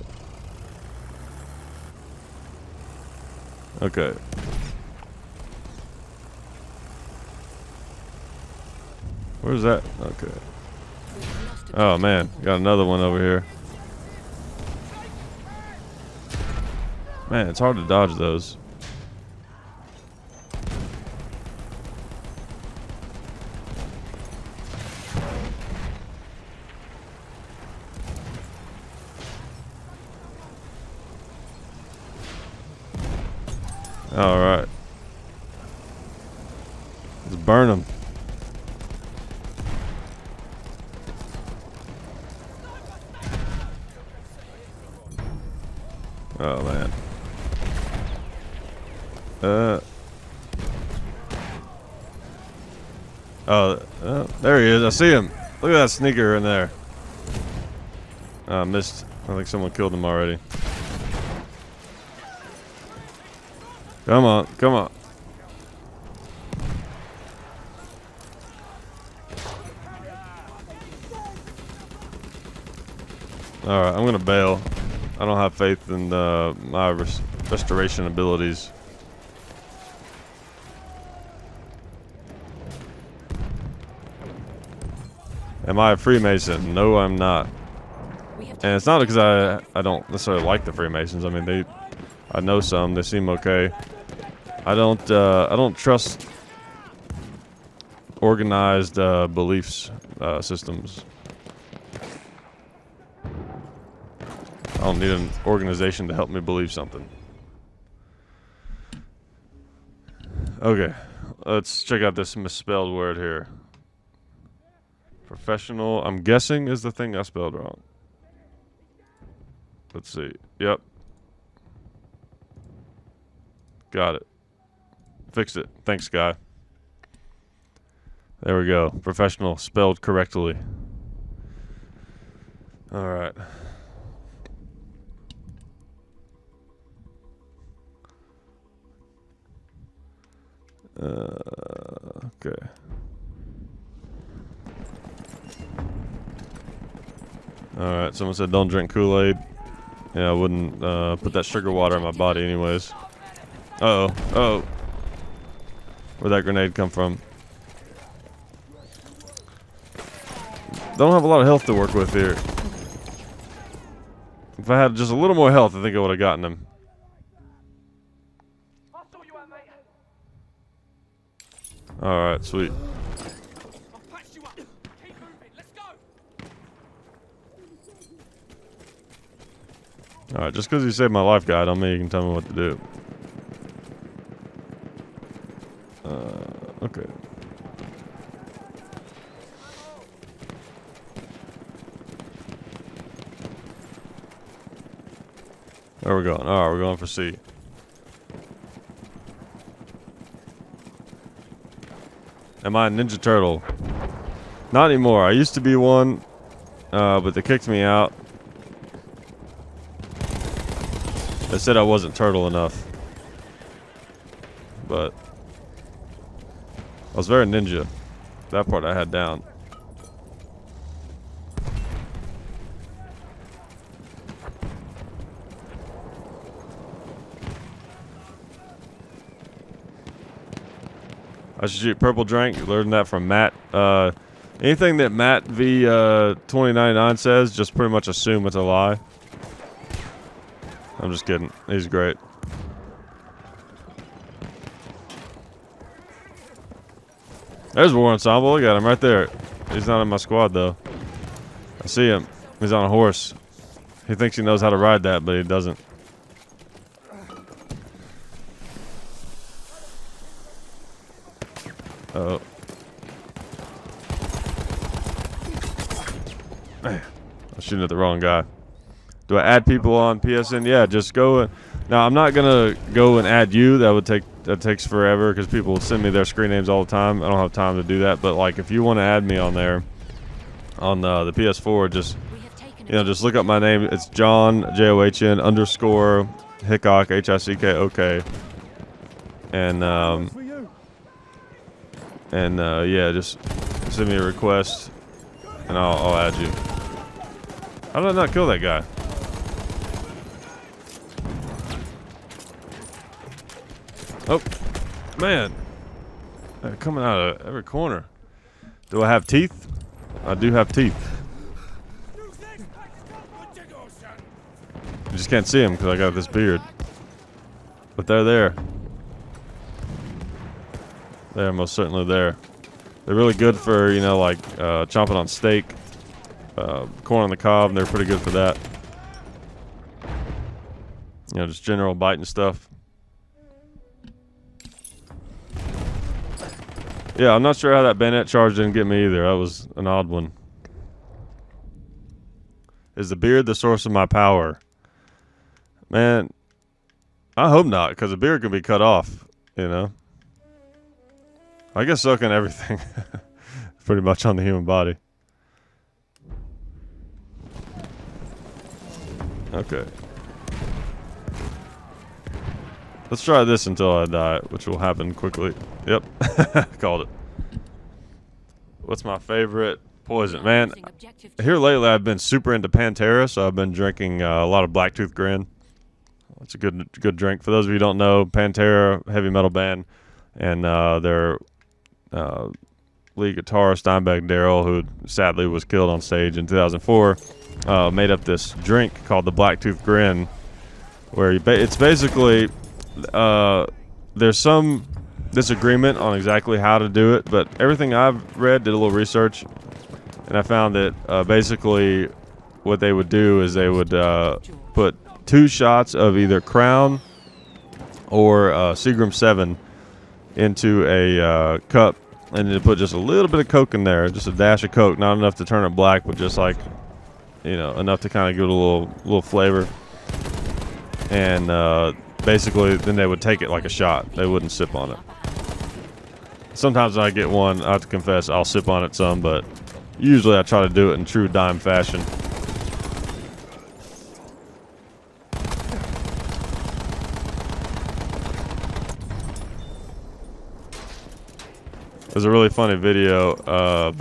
Okay. Where's that? Okay. Oh man, got another one over here. Man, it's hard to dodge those. All right. Let's burn them. Oh man. Oh, there he is. I see him. Look at that sneaker in there. Missed. I think someone killed him already. Come on, come on. All right, I'm gonna bail. I don't have faith in my restoration abilities. Am I a Freemason? No, I'm not. And it's not because I don't necessarily like the Freemasons. I mean, I know some. They seem okay. I don't trust organized beliefs systems. I don't need an organization to help me believe something. Okay, let's check out this misspelled word here. Professional, I'm guessing, is the thing I spelled wrong. Let's see. Yep. Got it. Fixed it. Thanks, guy. There we go. Professional, spelled correctly. All right. Okay. Alright, someone said don't drink Kool-Aid. Yeah, I wouldn't put that sugar water in my body anyways. Uh-oh. Uh-oh. Where'd that grenade come from? Don't have a lot of health to work with here. If I had just a little more health, I think I would have gotten him. Alright, sweet. Alright, just because you saved my life, guy, don't mean you can tell me what to do. Okay. Where are we going? Alright, we're going for C. Am I a Ninja Turtle? Not anymore. I used to be one, but they kicked me out. They said I wasn't turtle enough. But I was very ninja. That part I had down. I should shoot purple drink. You learned that from Matt. Anything that Matt V 2099 says, just pretty much assume it's a lie. I'm just kidding. He's great. There's War Ensemble. Look at him right there. He's not in my squad though. I see him. He's on a horse. He thinks he knows how to ride that, but he doesn't. Oh. Man, I'm shooting at the wrong guy. Do I add people on PSN? Yeah, just go. Now I'm not gonna go and add you. That takes forever because people will send me their screen names all the time. I don't have time to do that. But like, if you want to add me on there, on the PS4, just just look up my name. It's John JOHN _ Hickok HICKOK, and yeah, just send me a request, and I'll add you. How did I not kill that guy? Oh, man. They're coming out of every corner. Do I have teeth? I do have teeth. You just can't see them because I got this beard. But they're there. They're most certainly there. They're really good for, you know, like chomping on steak, corn on the cob. They're pretty good for that. You know, just general biting stuff. Yeah, I'm not sure how that bayonet charge didn't get me either. That was an odd one. Is the beard the source of my power? Man, I hope not, because the beard can be cut off, you know. I guess so can everything. Pretty much on the human body. Okay. Let's try this until I die, which will happen quickly. Yep. Called it. What's my favorite poison? Man, here lately I've been super into Pantera, so I've been drinking a lot of Blacktooth Grin. It's a good drink. For those of you who don't know, Pantera, heavy metal band, and their lead guitarist Dimebag Darrell, who sadly was killed on stage in 2004, made up this drink called the Blacktooth Grin, where it's basically there's some disagreement on exactly how to do it, but everything I've read, did a little research, and I found that basically what they would do is they would put 2 shots of either Crown or Seagram 7 into a cup, and then put just a little bit of Coke in there, just a dash of Coke, not enough to turn it black, but just like, you know, enough to kind of give it a little flavor. And basically then they would take it like a shot. They wouldn't sip on it. Sometimes when I get one, I have to confess, I'll sip on it some, but usually I try to do it in true dime fashion. There's a really funny video of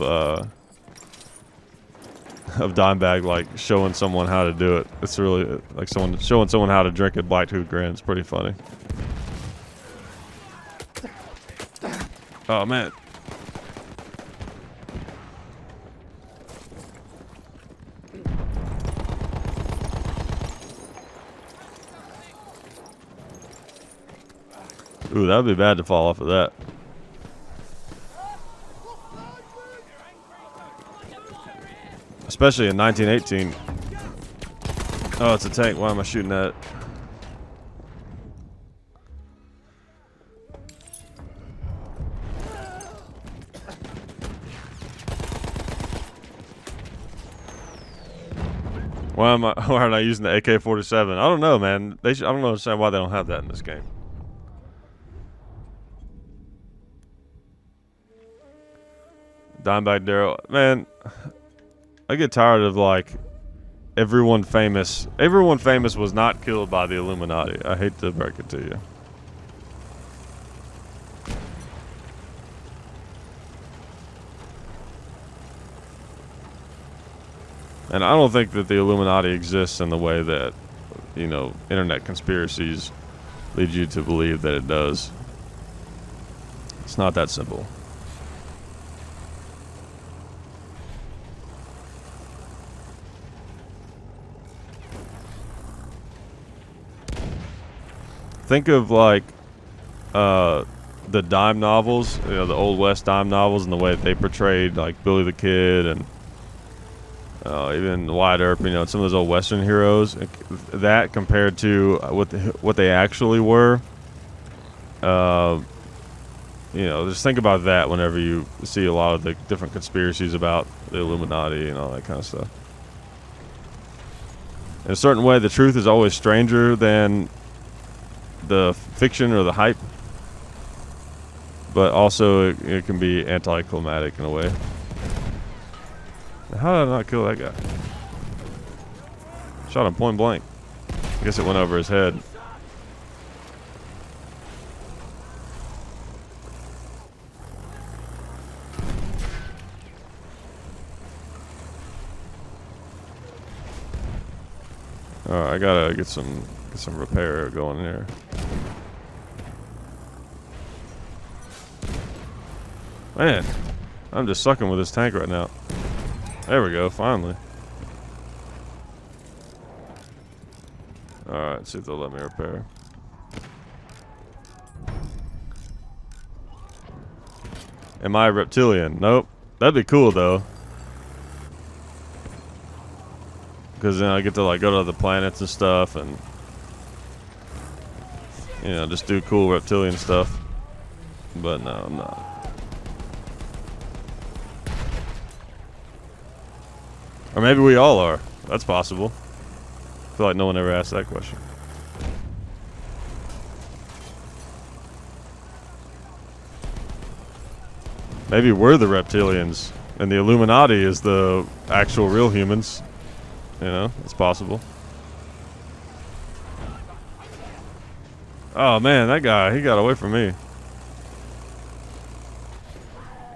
Dimebag like showing someone how to do it. It's really like showing someone how to drink a Blacktooth Grin. It's pretty funny. Oh man. Ooh, that would be bad to fall off of that. Especially in 1918. Oh, it's a tank. Why am I shooting at it? Why aren't I using the AK-47? I don't know, man. I don't understand why they don't have that in this game. Dimebag Darrell, man. I get tired of like everyone famous. Everyone famous was not killed by the Illuminati. I hate to break it to you. And I don't think that the Illuminati exists in the way that, you know, internet conspiracies lead you to believe that it does. It's not that simple. Think of like the dime novels, you know, the Old West dime novels, and the way that they portrayed like Billy the Kid and even Wyatt Earp, you know, some of those old Western heroes. That compared to what they actually were, you know, just think about that whenever you see a lot of the different conspiracies about the Illuminati and all that kind of stuff. In a certain way, the truth is always stranger than the fiction or the hype, but also it can be anticlimactic in a way. How did I not kill that guy? Shot him point blank. I guess it went over his head. Alright, I gotta get some repair going here. Man, I'm just sucking with this tank right now. There we go, finally. Alright, see if they'll let me repair. Am I a reptilian? Nope. That'd be cool though. Because then I get to like go to other planets and stuff, and you know, just do cool reptilian stuff. But no, I'm not. Or maybe we all are. That's possible. I feel like no one ever asked that question. Maybe we're the reptilians, and the Illuminati is the actual real humans. You know, it's possible. Oh man, that guy, he got away from me.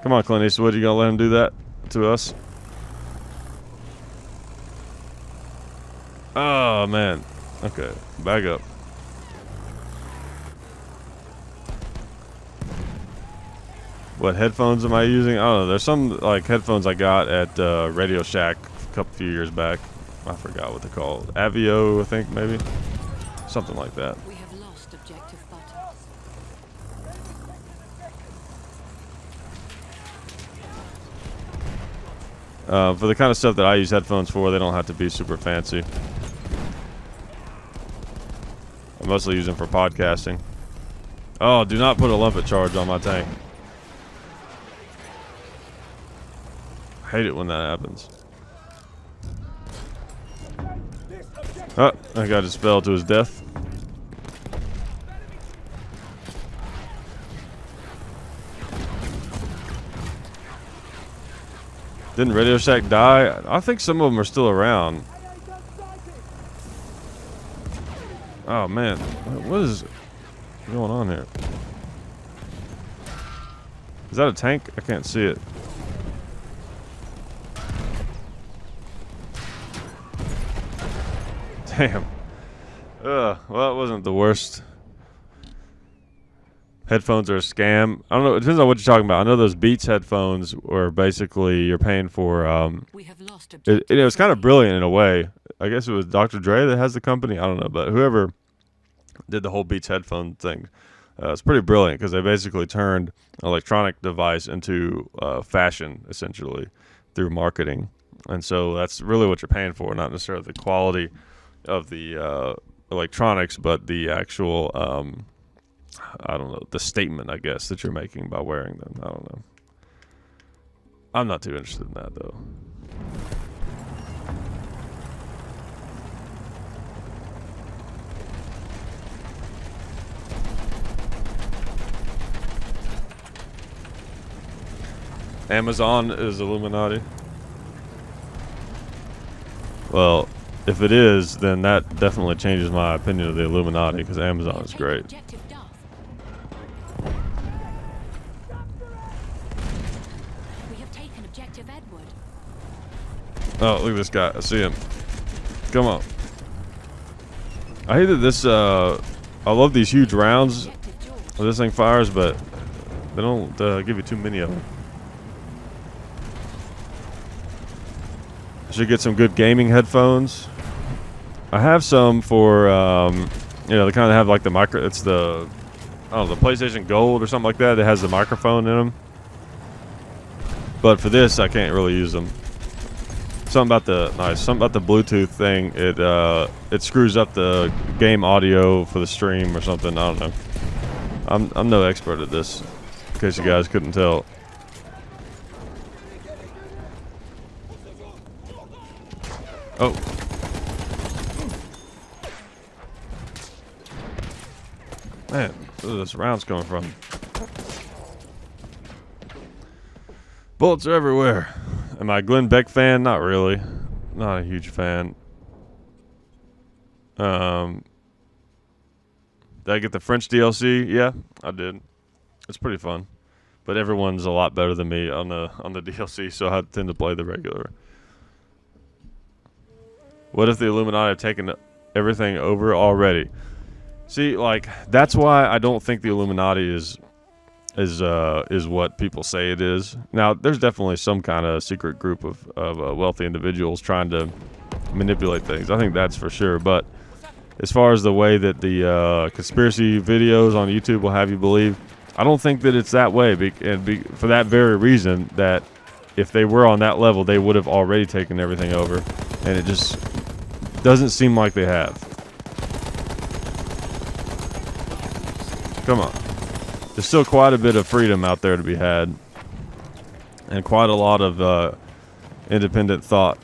Come on, Clint Eastwood, you gonna let him do that to us? Oh man. Okay, back up. What headphones am I using? I don't know. There's some like headphones I got at Radio Shack a few years back. I forgot what they're called. Avio, I think, maybe. Something like that. We have lost objective butter. For the kind of stuff that I use headphones for, they don't have to be super fancy. I mostly use them for podcasting. Oh, do not put a lumpet charge on my tank. I hate it when that happens. Oh, that guy just fell to his death. Didn't Radio Shack die? I think some of them are still around. Oh man, what is going on here? Is that a tank? I can't see it. Damn. Well, it wasn't the worst. Headphones are a scam. I don't know. It depends on what you're talking about. I know those Beats headphones were basically you're paying for. We have lost It was kind of brilliant in a way. I guess it was Dr. Dre that has the company. I don't know, but whoever did the whole Beats headphone thing, it's pretty brilliant because they basically turned an electronic device into fashion essentially through marketing, and so that's really what you're paying for, not necessarily the quality of the electronics, but the actual I don't know, the statement, I guess, that you're making by wearing them. I don't know. I'm not too interested in that, though. Amazon is Illuminati. Well, if it is, then that definitely changes my opinion of the Illuminati, because Amazon is great. Objective Duff. We have taken objective Edward. Oh, look at this guy. I see him. Come on. I hate that this, I love these huge rounds Objective George. where this thing fires, but they don't give you too many of them. I should get some good gaming headphones. I have some for, you know, they kind of have like the micro, it's the, I don't know, the PlayStation Gold or something like that. It has the microphone in them. But for this, I can't really use them. Something about the Bluetooth thing. It screws up the game audio for the stream or something. I don't know. I'm no expert at this, in case you guys couldn't tell. Oh. Man, where are those rounds coming from? Bullets are everywhere. Am I a Glenn Beck fan? Not really. Not a huge fan. Did I get the French DLC? Yeah, I did. It's pretty fun. But everyone's a lot better than me on the DLC, so I tend to play the regular. What if the Illuminati have taken everything over already? See, like, that's why I don't think the Illuminati is what people say it is. Now, there's definitely some kind of secret group of wealthy individuals trying to manipulate things. I think that's for sure. But as far as the way that the conspiracy videos on YouTube will have you believe, I don't think that it's that way, for that very reason, that if they were on that level, they would have already taken everything over, and it just doesn't seem like they have. Come on. There's still quite a bit of freedom out there to be had, and quite a lot of independent thought.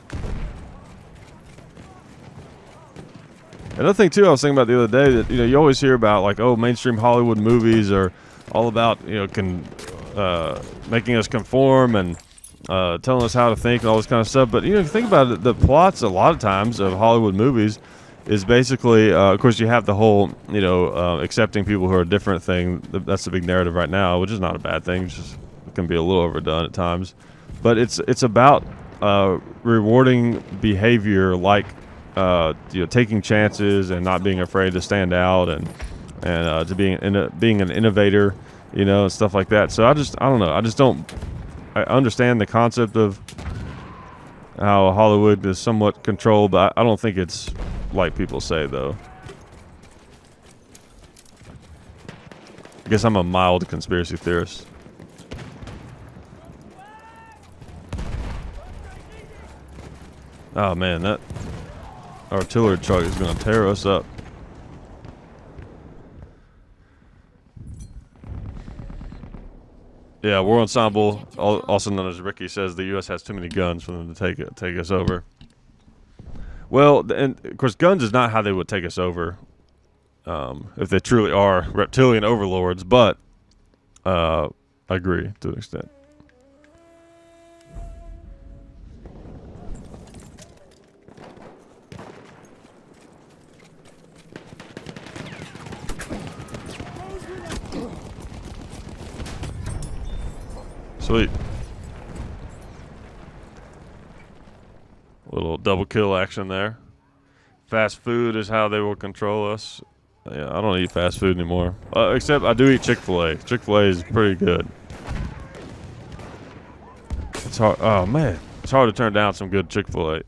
Another thing too, I was thinking about the other day, that you always hear about, like, oh, mainstream Hollywood movies are all about making us conform and telling us how to think and all this kind of stuff. But if you think about it, the plots a lot of times of Hollywood movies is basically, of course, you have the whole accepting people who are different thing. That's the big narrative right now, which is not a bad thing. It's just, it can be a little overdone at times, but it's about rewarding behavior like taking chances and not being afraid to stand out and to being an innovator, and stuff like that. So I don't know. I understand the concept of how Hollywood is somewhat controlled, but I don't think it's like people say, though. I guess I'm a mild conspiracy theorist. Oh man, that artillery truck is going to tear us up. Yeah, War Ensemble, also known as Ricky, says the U.S. has too many guns for them to take us over. Well, and of course, guns is not how they would take us over, if they truly are reptilian overlords. But I agree to an extent. Sweet. Little double kill action there. Fast food is how they will control us. Yeah, I don't eat fast food anymore. Except I do eat Chick-fil-A. Chick-fil-A is pretty good. It's hard. Oh man, it's hard to turn down some good Chick-fil-A.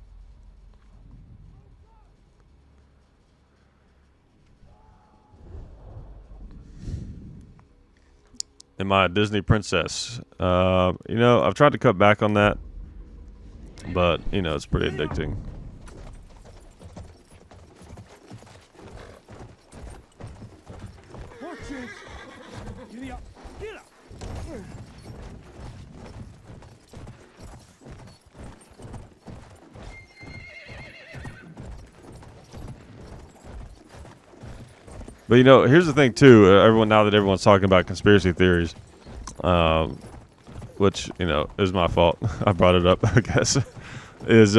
Am I a Disney princess? I've tried to cut back on that, but it's pretty addicting. Watch it! Giddy up! Get up! But here's the thing too. Now that everyone's talking about conspiracy theories, which is my fault. I brought it up, I guess. Is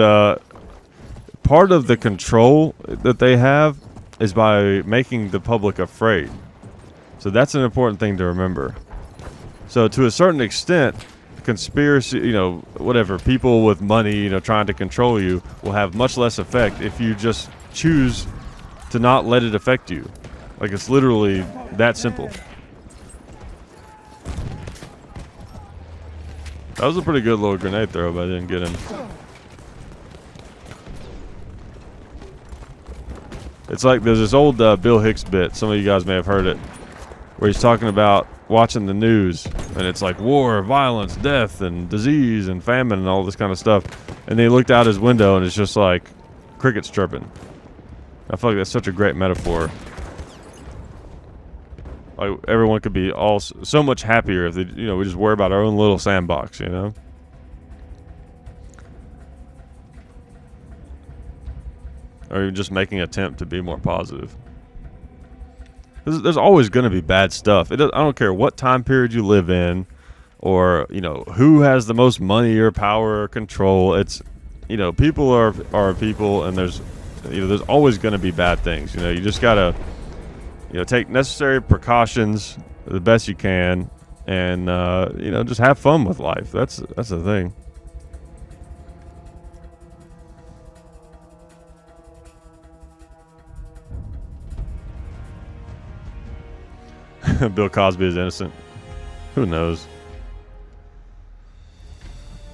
part of the control that they have is by making the public afraid. So that's an important thing to remember. So to a certain extent, conspiracy, whatever, people with money, trying to control you will have much less effect if you just choose to not let it affect you. Like, it's literally that simple. That was a pretty good little grenade throw, but I didn't get him. It's like there's this old Bill Hicks bit. Some of you guys may have heard it, where he's talking about watching the news, and it's like war, violence, death, and disease, and famine, and all this kind of stuff. And they looked out his window, and it's just like crickets chirping. I feel like that's such a great metaphor. Like, everyone could be all so much happier if they, we just worry about our own little sandbox, Or even just making an attempt to be more positive. There's always going to be bad stuff. I don't care what time period you live in, or who has the most money or power or control. It's people are people, and there's always going to be bad things. You just gotta take necessary precautions the best you can, and just have fun with life. That's the thing. Bill Cosby is innocent. Who knows?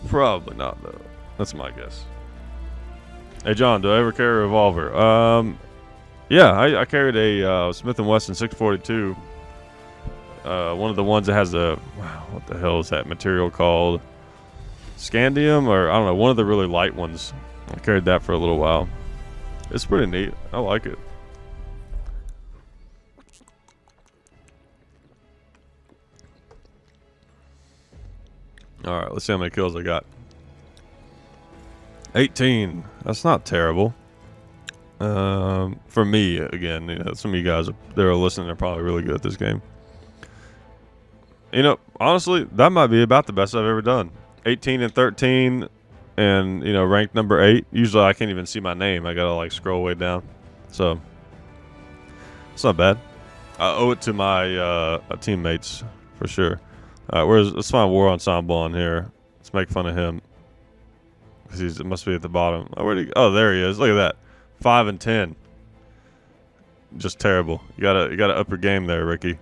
Probably not, though. That's my guess. Hey, John, do I ever carry a revolver? Yeah, I carried a Smith & Wesson 642 one of the ones that has a, what the hell is that material called? Scandium, or I don't know, one of the really light ones. I carried that for a little while. It's pretty neat. I like it. Alright, let's see how many kills I got. 18. That's not terrible. For me, again, you know, some of you guys that are listening are probably really good at this game. You know, honestly, that might be about the best I've ever done. 18 and 13, and you know, ranked number 8. Usually, I can't even see my name. I gotta like scroll way down. So it's not bad. I owe it to my teammates for sure. Let's find War Ensemble on here. Let's make fun of him because it must be at the bottom. Oh, where'd he go? Oh, there he is. Look at that. 5 and 10. Just terrible. You gotta up your game there, Ricky.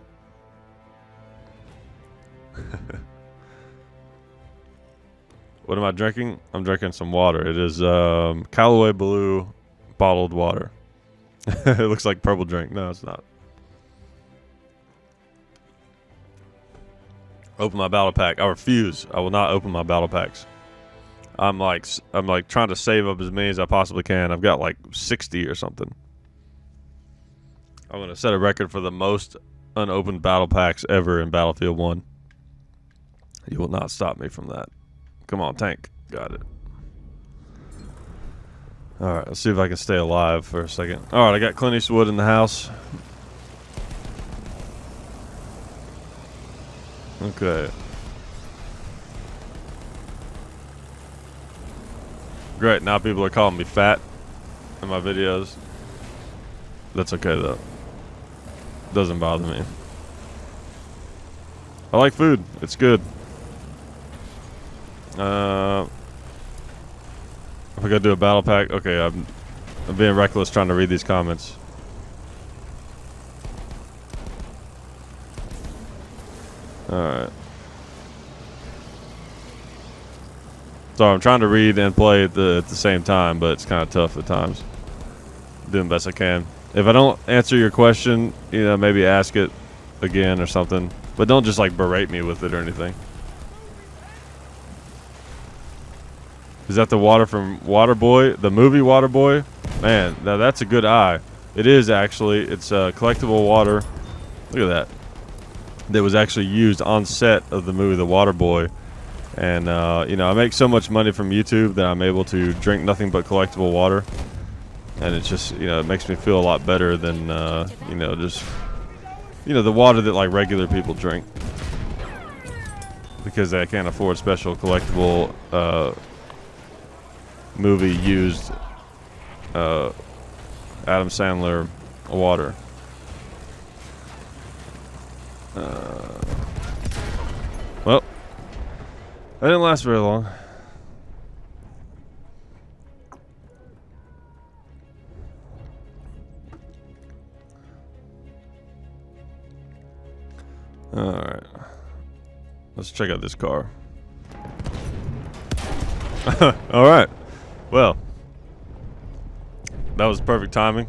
What am I drinking? I'm drinking some water. It is Callaway Blue bottled water. It looks like purple drink. No, it's not. Open my battle pack. I refuse. I will not open my battle packs. I'm like trying to save up as many as I possibly can. I've got like 60 or something. I'm gonna set a record for the most unopened battle packs ever in Battlefield 1. You will not stop me from that. Come on, tank. Got it. Alright, let's see if I can stay alive for a second. Alright, I got Clint Eastwood in the house. Okay. Great, now people are calling me fat in my videos. That's okay though. Doesn't bother me. I like food. It's good. If I gotta do a battle pack, okay, I'm being reckless trying to read these comments. Alright. So I'm trying to read and play at the same time, but it's kind of tough at times. Doing the best I can. If I don't answer your question, you know, maybe ask it again or something. But don't just like berate me with it or anything. Is that the water from Waterboy? The movie Waterboy? Man, now that's a good eye. It is actually. It's collectible water. Look at that. That was actually used on set of the movie The Waterboy. And, you know, I make so much money from YouTube that I'm able to drink nothing but collectible water. And it's just, you know, it makes me feel a lot better than, you know, just, you know, the water that, like, regular people drink. Because they can't afford special collectible, movie-used, Adam Sandler water. Well, that didn't last very long. Alright. Let's check out this car. Alright. Well, that was perfect timing,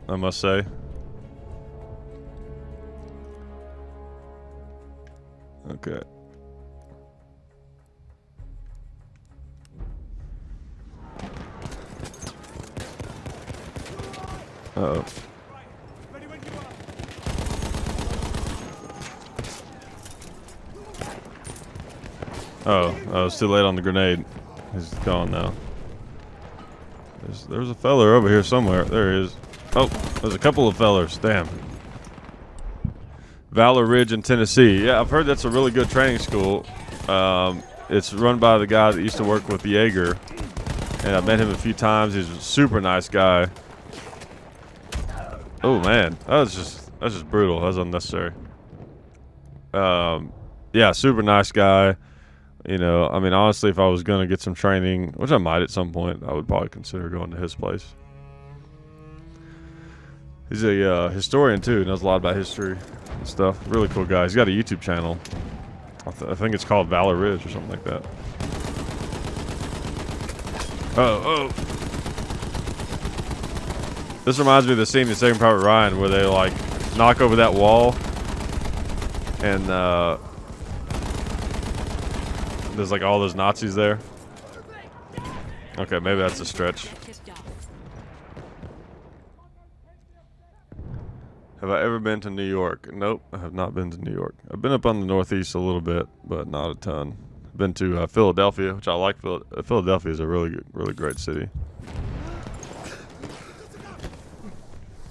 I must say. Okay. Uh-oh. Oh, it's too late on the grenade. He's gone now. There's a feller over here somewhere. There he is. Oh, there's a couple of fellers. Damn. Valor Ridge in Tennessee. Yeah, I've heard that's a really good training school. It's run by the guy that used to work with Jaeger. And I've met him a few times. He's a super nice guy. Oh man, that's just brutal. That was unnecessary. Yeah, super nice guy. You know, I mean, honestly, if I was gonna get some training, which I might at some point, I would probably consider going to his place. He's a historian too. Knows a lot about history and stuff. Really cool guy. He's got a YouTube channel. I think it's called Valor Ridge or something like that. Oh. This reminds me of the scene in Saving Private Ryan where they like knock over that wall And there's like all those Nazis there. Okay, maybe that's a stretch. Objective done. Have I ever been to New York? Nope, I have not been to New York. I've been up on the Northeast a little bit, but not a ton. I've been to Philadelphia, which I like. Philadelphia is a really great city.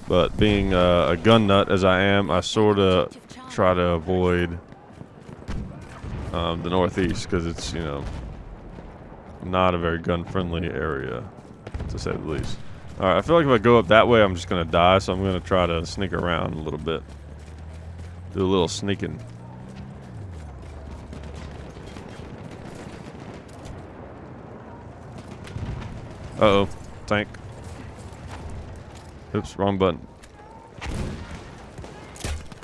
But being a gun nut as I am, I sort of try to avoid the Northeast because it's, you know, not a very gun-friendly area, to say the least. All right, I feel like if I go up that way, I'm just gonna die, so I'm gonna try to sneak around a little bit, do a little sneaking. Uh-oh, tank. Oops, wrong button.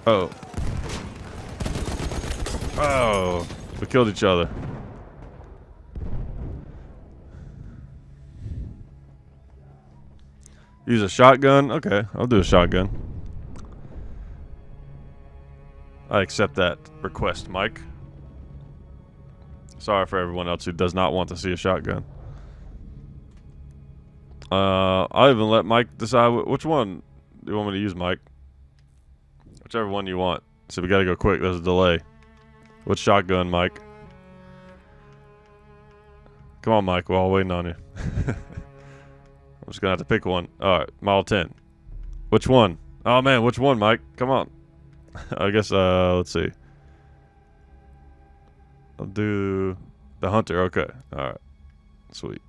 Uh-oh. Oh, we killed each other. Use a shotgun? Okay, I'll do a shotgun. I accept that request, Mike. Sorry for everyone else who does not want to see a shotgun. I'll even let Mike decide which one do you want me to use, Mike. Whichever one you want. So we gotta go quick, there's a delay. Which shotgun, Mike? Come on, Mike, we're all waiting on you. I'm just gonna have to pick one. Alright, Model 10. Which one? Oh man, which one, Mike? Come on. I guess, let's see. I'll do the Hunter, okay. Alright. Sweet.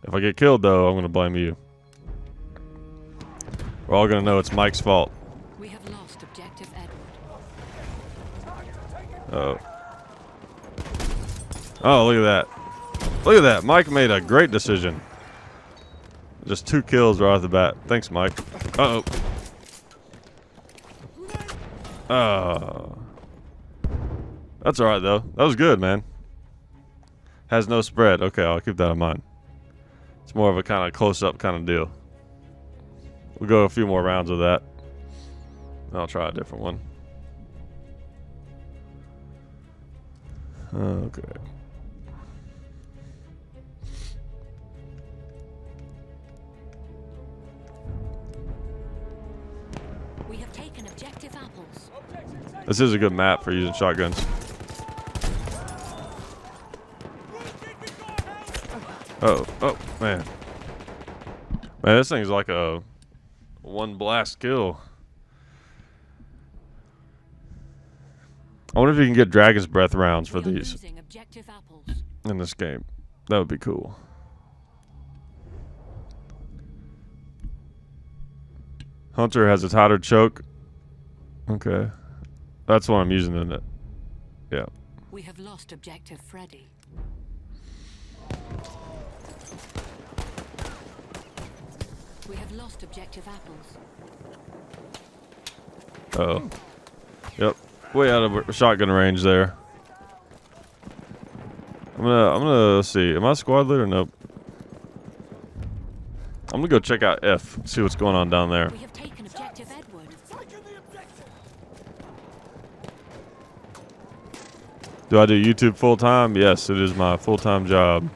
If I get killed, though, I'm gonna blame you. We're all gonna know it's Mike's fault. We have lost objective Edward. Oh. Oh, look at that. Look at that. Mike made a great decision. Just 2 kills right off the bat. Thanks, Mike. Uh-oh. Oh. That's alright, though. That was good, man. Has no spread. Okay, I'll keep that in mind. It's more of a kind of close-up kind of deal. We'll go a few more rounds of that. I'll try a different one. Okay. We have taken objective apples. This is a good map for using shotguns. Oh, oh, man. Man, this thing's like a one blast kill. I wonder if you can get Dragon's Breath rounds for We are these losing objective apples. in this game. That would be cool. Hunter has a tighter choke. Okay. That's what I'm using in it. Yeah. We have lost objective Freddy. We have lost objective apples. Oh. Yep. Way out of shotgun range there. I'm gonna see. Am I a squad leader? Nope. I'm gonna go check out F. See what's going on down there. We have taken objective Edward. Do I do YouTube full time? Yes, it is my full time job.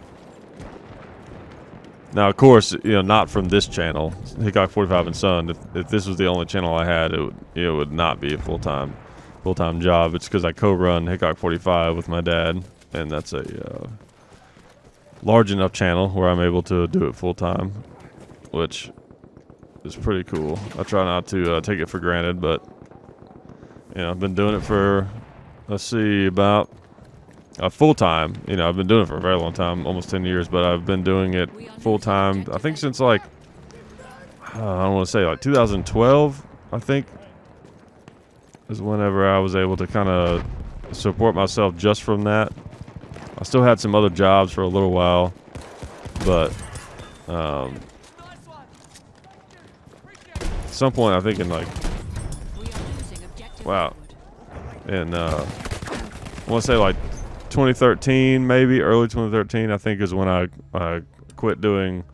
Now, of course, you know, not from this channel, Hickok 45 and Son. If this was the only channel I had, it would not be a full time job. It's because I co-run Hickok 45 with my dad, and that's a large enough channel where I'm able to do it full time, which is pretty cool. I try not to take it for granted, but you know, I've been doing it for, let's see, about full time. You know, I've been doing it for a very long time, almost 10 years, but I've been doing it full time, I think since like, I don't want to say like 2012, I think, is whenever I was able to kind of support myself just from that. I still had some other jobs for a little while, but at some point, I think in like, We are losing objective wow, Edward. and I want to say like 2013, maybe early 2013, I think is when I quit doing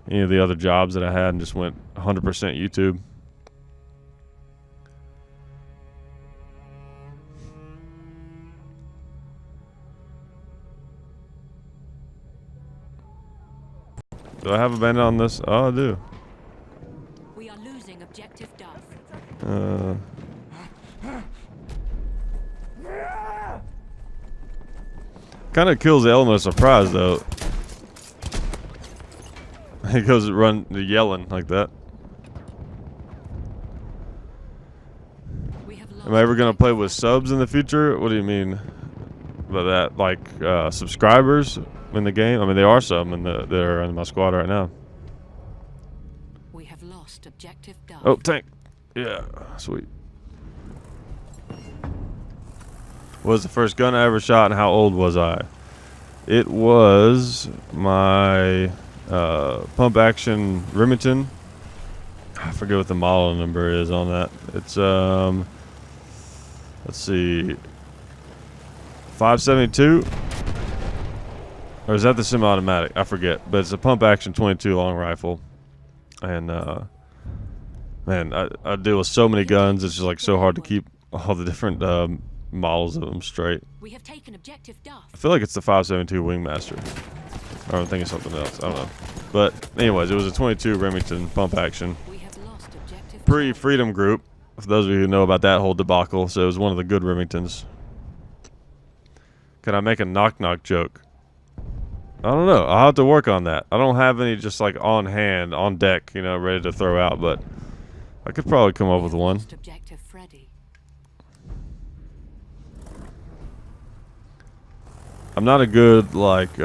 any of the other jobs that I had and just went 100% YouTube. Do I have a bandit on this? Oh, I do. We are losing objective Duff. Kind of kills the element of surprise, though. He goes run yelling like that. We have lost Am I ever gonna play with objective subs in the future? What do you mean by that? Like subscribers in the game? I mean, there are some in that are in my squad right now. We have lost objective Duff. Oh, tank. Yeah, sweet. What was the first gun I ever shot, and how old was I? It was my pump action Remington. I forget what the model number is on that. It's let's see, 572, or is that the semi-automatic? I forget, but it's a pump action 22 long rifle, and man, I deal with so many guns. It's just like so hard to keep all the different models of them straight. We have taken objective Duff. I feel like it's the 572 Wingmaster. Or I'm thinking something else. I don't know. But anyways, it was a 22 Remington pump action. We have lost objective Duff. Pre-Freedom Group, for those of you who know about that whole debacle. So it was one of the good Remingtons. Can I make a knock-knock joke? I don't know. I'll have to work on that. I don't have any just like on hand, on deck, you know, ready to throw out. But I could probably come up with one. Lost objective Freddy. I'm not a good like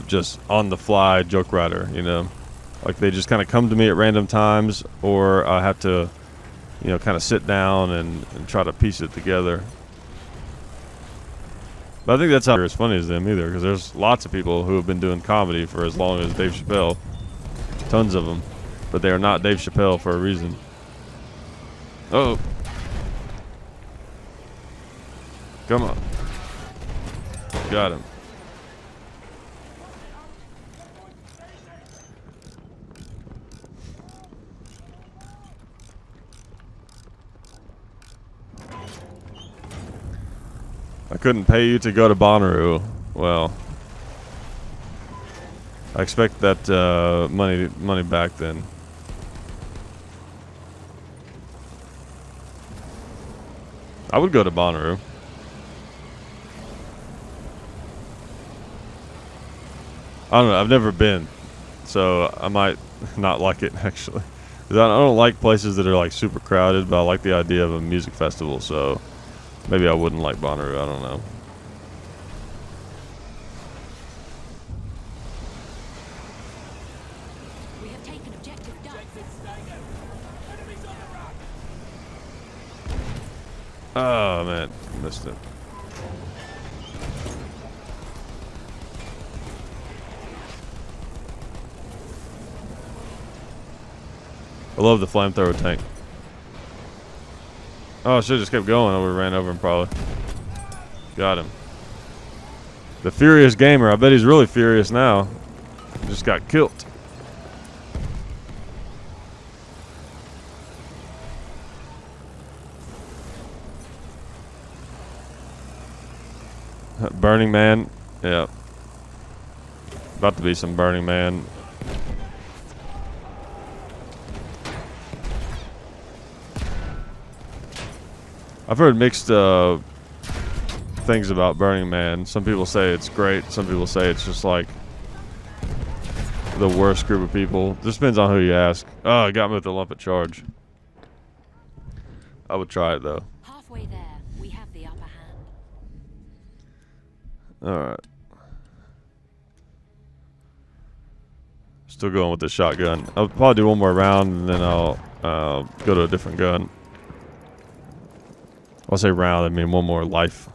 just on the fly joke writer, you know, like they just kind of come to me at random times, or I have to, you know, kind of sit down and try to piece it together. But I think that's not as funny as them either, because there's lots of people who have been doing comedy for as long as Dave Chappelle, tons of them, but they are not Dave Chappelle for a reason. Oh, come on, got him. I couldn't pay you to go to Bonnaroo. Well, I expect that money back then. I would go to Bonnaroo. I don't know. I've never been, so I might not like it actually. 'Cause I don't like places that are like super crowded, but I like the idea of a music festival. So maybe I wouldn't like Bonnaroo. I don't know. We have taken objective Duff. Enemies on the run! Oh man, missed it. I love the flamethrower tank. Oh, I should have just kept going. I would have ran over him probably. Got him. The Furious Gamer. I bet he's really furious now. Just got killed. Burning Man. Yeah. About to be some Burning Man. I've heard mixed things about Burning Man. Some people say it's great. Some people say it's just like the worst group of people. Just depends on who you ask. Oh, it got me with the lump of charge. I would try it though. Halfway there, we have the upper hand. Alright. Still going with the shotgun. I'll probably do one more round and then I'll go to a different gun. I'll say round, I mean one more life.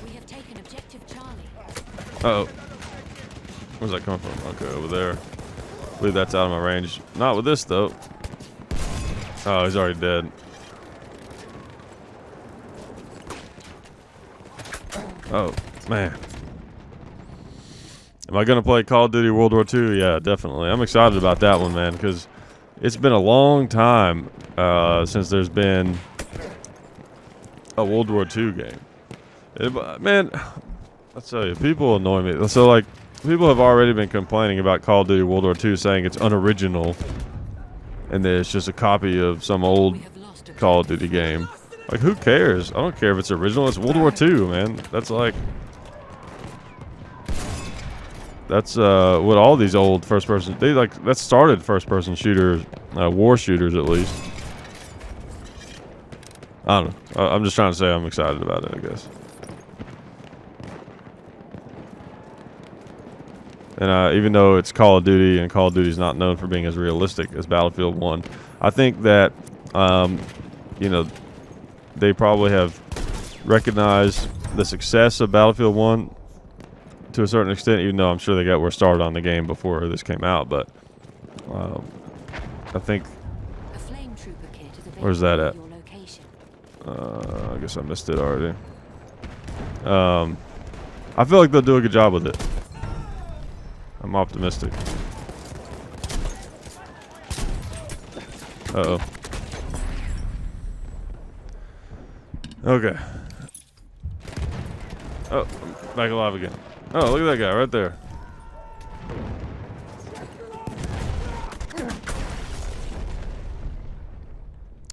We have taken objective Charlie. Uh-oh. Where's that coming from? Okay, over there. I believe that's out of my range. Not with this, though. Oh, he's already dead. Oh, man. Am I going to play Call of Duty World War II? Yeah, definitely. I'm excited about that one, man, because it's been a long time since there's been a World War II game. Man, I'll tell you, people annoy me. So, like, people have already been complaining about Call of Duty World War II, saying it's unoriginal and that it's just a copy of some old We have lost objective. Call of Duty game. Like, who cares? I don't care if it's original. It's World War II, man. That's like... That's what all these old first-person... that started first-person shooters, war shooters at least. I don't know. I'm just trying to say I'm excited about it, I guess. And even though it's Call of Duty, and Call of Duty is not known for being as realistic as Battlefield 1, I think that, you know, they probably have recognized the success of Battlefield 1 to a certain extent, even though I'm sure they were started on the game before this came out. But I think... A flame trooper kit is available Where's that at? your location. I guess I missed it already. I feel like they'll do a good job with it. I'm optimistic. Uh-oh. Okay. Oh, I'm back alive again. Oh, look at that guy right there.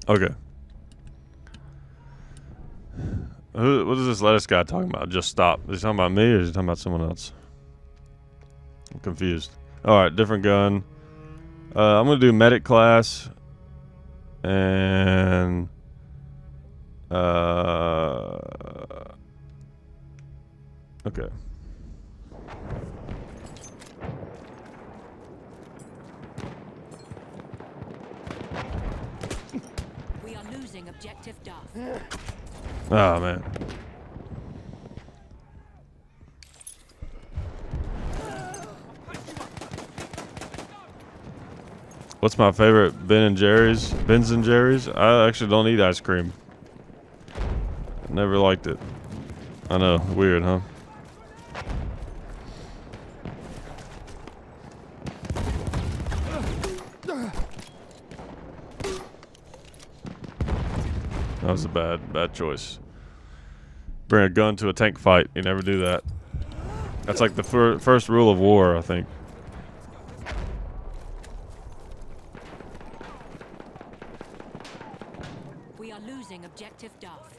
Okay. What is this lettuce guy talking about? Just stop. Is he talking about me or is he talking about someone else? I'm confused. Alright, different gun. I'm going to do medic class. And... okay. We are losing objective Duff. Oh, man. What's my favorite Ben and Jerry's? Ben's and Jerry's? I actually don't eat ice cream. Never liked it. I know, weird, huh? That was a bad choice. Bring a gun to a tank fight. You never do that. That's like the first rule of war, I think. We are losing objective Duff.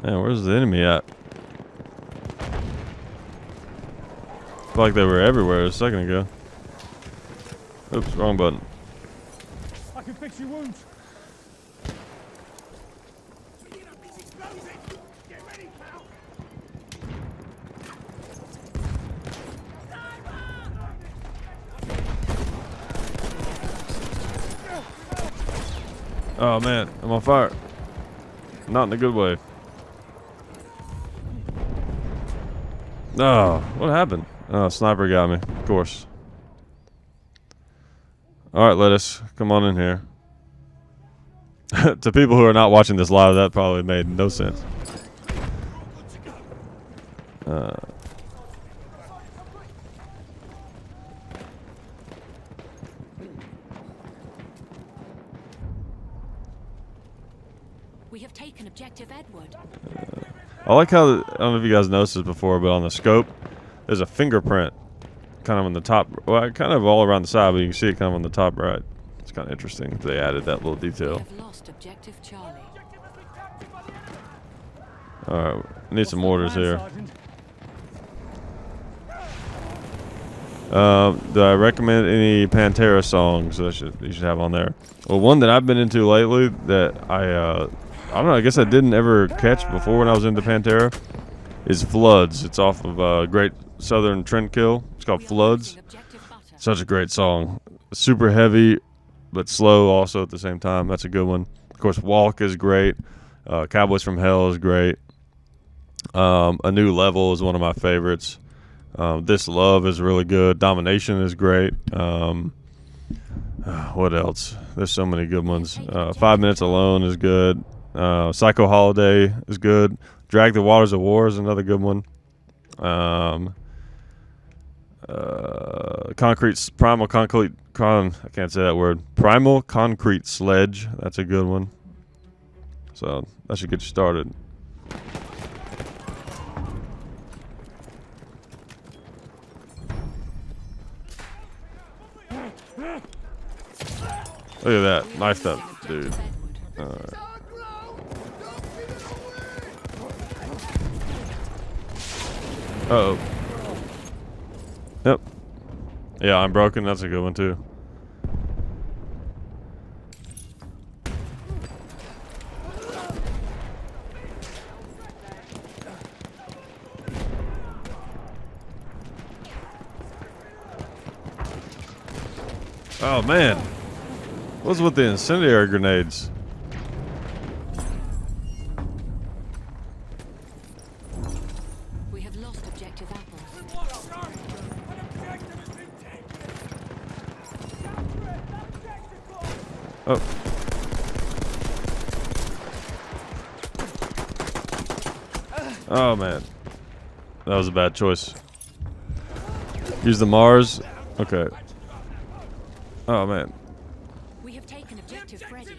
Man, where's the enemy at? I feel like they were everywhere a second ago. Oops, wrong button. I can fix your wounds. Oh man, I'm on fire. Not in a good way. Oh, what happened? Oh, sniper got me, of course. Alright, lettuce, come on in here. To people who are not watching this live, that probably made no sense. We have taken objective Edward. I like how, I don't know if you guys noticed this before, but on the scope, there's a fingerprint kind of on the top, well, kind of all around the side, but you can see it kind of on the top right. It's kind of interesting that they added that little We detail. have lost objective Charlie. Alright, need some orders here. Do I recommend any Pantera songs that you should have on there? Well, one that I've been into lately that I don't know, I guess I didn't ever catch before when I was into Pantera is Floods. It's off of Great Southern Trendkill. It's called We are Floods. losing objective Butter. Such a great song. Super heavy, but slow also at the same time. That's a good one. Of course, Walk is great. Cowboys from Hell is great. A New Level is one of my favorites. This Love is really good. Domination is great. What else? There's so many good ones. 5 Minutes Alone is good. Psycho Holiday is good. Drag the Waters of War is another good one. Primal I can't say that word. Primal concrete sledge. That's a good one. So that should get you started. Look at that. Knifed up, dude. Alright. Uh-oh. Yep. Yeah, I'm broken. That's a good one, too. Oh, man. What's with the incendiary grenades? We have lost objective apples. Oh. Oh, man. That was a bad choice. Use the Mars. Okay. Oh, man. We have taken objective Freddy.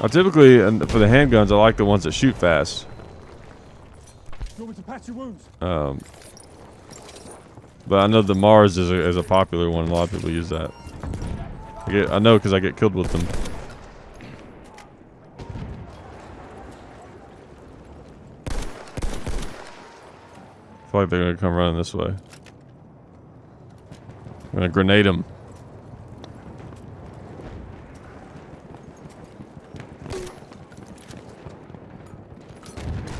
Typically, and for the handguns, I like the ones that shoot fast. You want me to patch your wounds? But I know the Mars is a popular one. A lot of people use that. I know because I get killed with them. I feel like they're gonna come running this way. I'm gonna grenade them.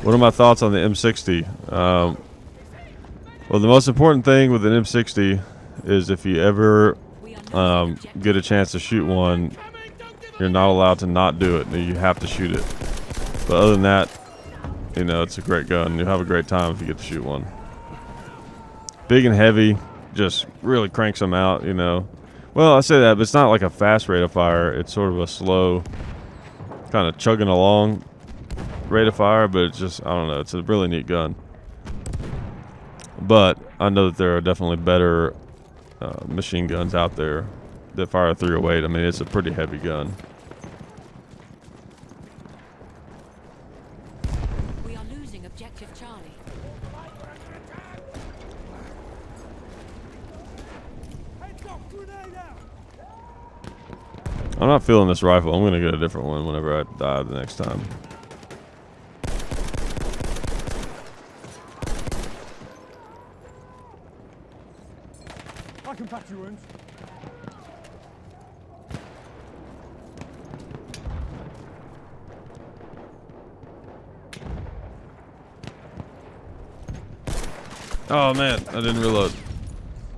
What are my thoughts on the M60? Well, the most important thing with an M60 is if you ever get a chance to shoot one, you're not allowed to not do it. You have to shoot it. But other than that, you know, it's a great gun. You'll have a great time if you get to shoot one. Big and heavy, just really cranks them out, you know. Well, I say that, but it's not like a fast rate of fire. It's sort of a slow, kind of chugging along rate of fire, but it's just, I don't know, it's a really neat gun. But I know that there are definitely better machine guns out there that fire a 308. I mean, it's a pretty heavy gun. We are losing objective Charlie. I'm not feeling this rifle. I'm gonna get a different one whenever I die the next time. I can patch your wounds. Oh man, I didn't reload.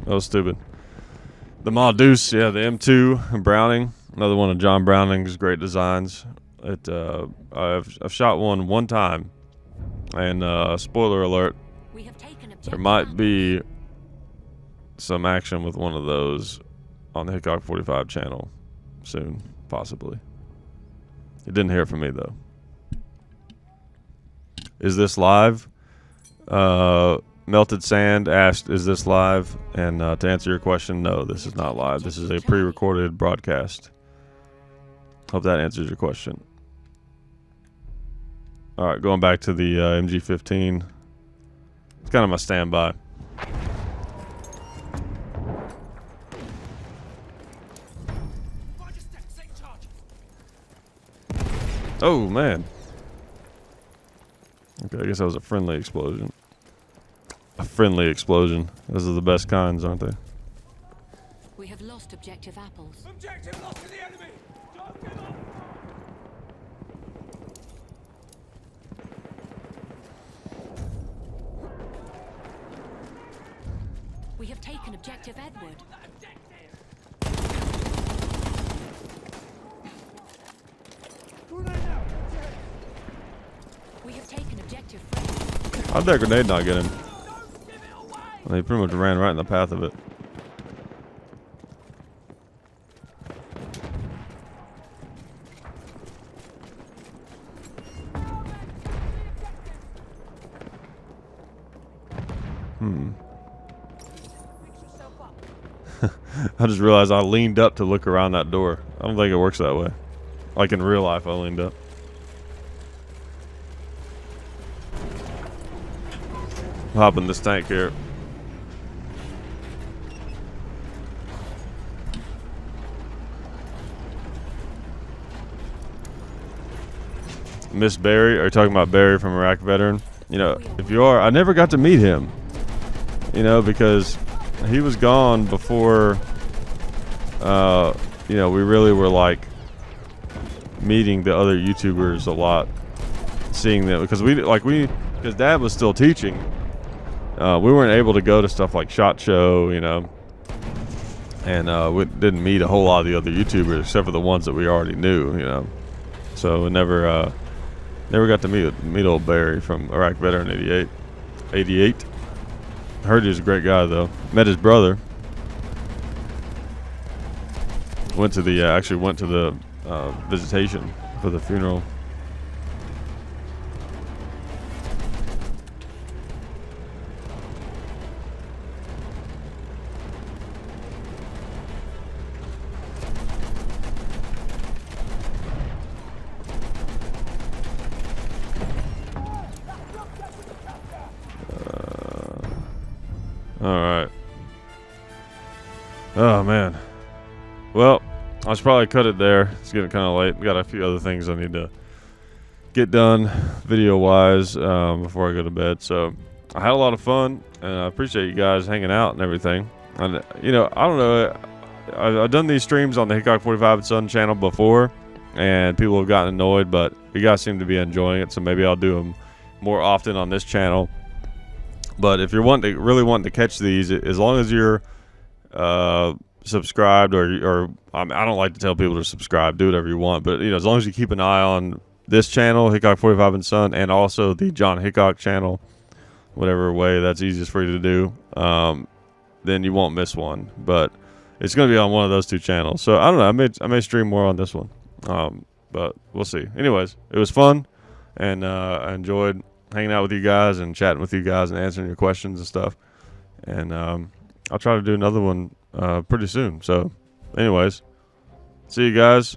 That was stupid. The Deuce, yeah, the M2 and Browning, another one of John Browning's great designs. I've shot one time, and spoiler alert, We have taken objective there might apples. be some action with one of those on the Hickok 45 channel soon, possibly. You didn't hear from me though. Is this live? Melted Sand asked, is this live? And to answer your question, no, this is not live. This is a pre-recorded broadcast. Hope that answers your question. All right, going back to the MG15. It's kind of my standby. Oh, man. Okay, I guess that was a friendly explosion. A friendly explosion. Those are the best kinds, aren't they? We have lost objective apples. Objective lost to the enemy! Don't give up! We have taken objective Edward. Grenade out! We have taken objective Freddy. How'd that grenade not get him? He pretty much ran right in the path of it. I just realized I leaned up to look around that door. I don't think it works that way. Like in real life, I leaned up. Hop in this tank here. Miss Barry, are you talking about Barry from Iraq Veteran? You know, if you are, I never got to meet him. You know, because he was gone before, you know, we really were like meeting the other YouTubers a lot, seeing them because because Dad was still teaching. We weren't able to go to stuff like SHOT Show, you know, and we didn't meet a whole lot of the other YouTubers except for the ones that we already knew, you know. So we never got to meet old Barry from Iraq Veteran 88. Heard he was a great guy though. Met his brother. Actually went to the visitation for the funeral. All right. Oh man. Well, I should probably cut it there. It's getting kind of late. Got a few other things I need to get done video-wise before I go to bed. So I had a lot of fun, and I appreciate you guys hanging out and everything. And you know, I don't know. I've done these streams on the Hickok 45 and Son channel before, and people have gotten annoyed, but you guys seem to be enjoying it. So maybe I'll do them more often on this channel. But if you're really wanting to catch these, as long as you're subscribed, or I don't like to tell people to subscribe, do whatever you want, but you know, as long as you keep an eye on this channel, Hickok 45 and Son, and also the John Hickok channel, whatever way that's easiest for you to do, then you won't miss one. But it's going to be on one of those two channels. So I don't know. I may stream more on this one, but we'll see. Anyways, it was fun, and I enjoyed hanging out with you guys and chatting with you guys and answering your questions and stuff. And I'll try to do another one pretty soon. So anyways, see you guys.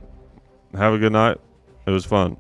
Have a good night. It was fun.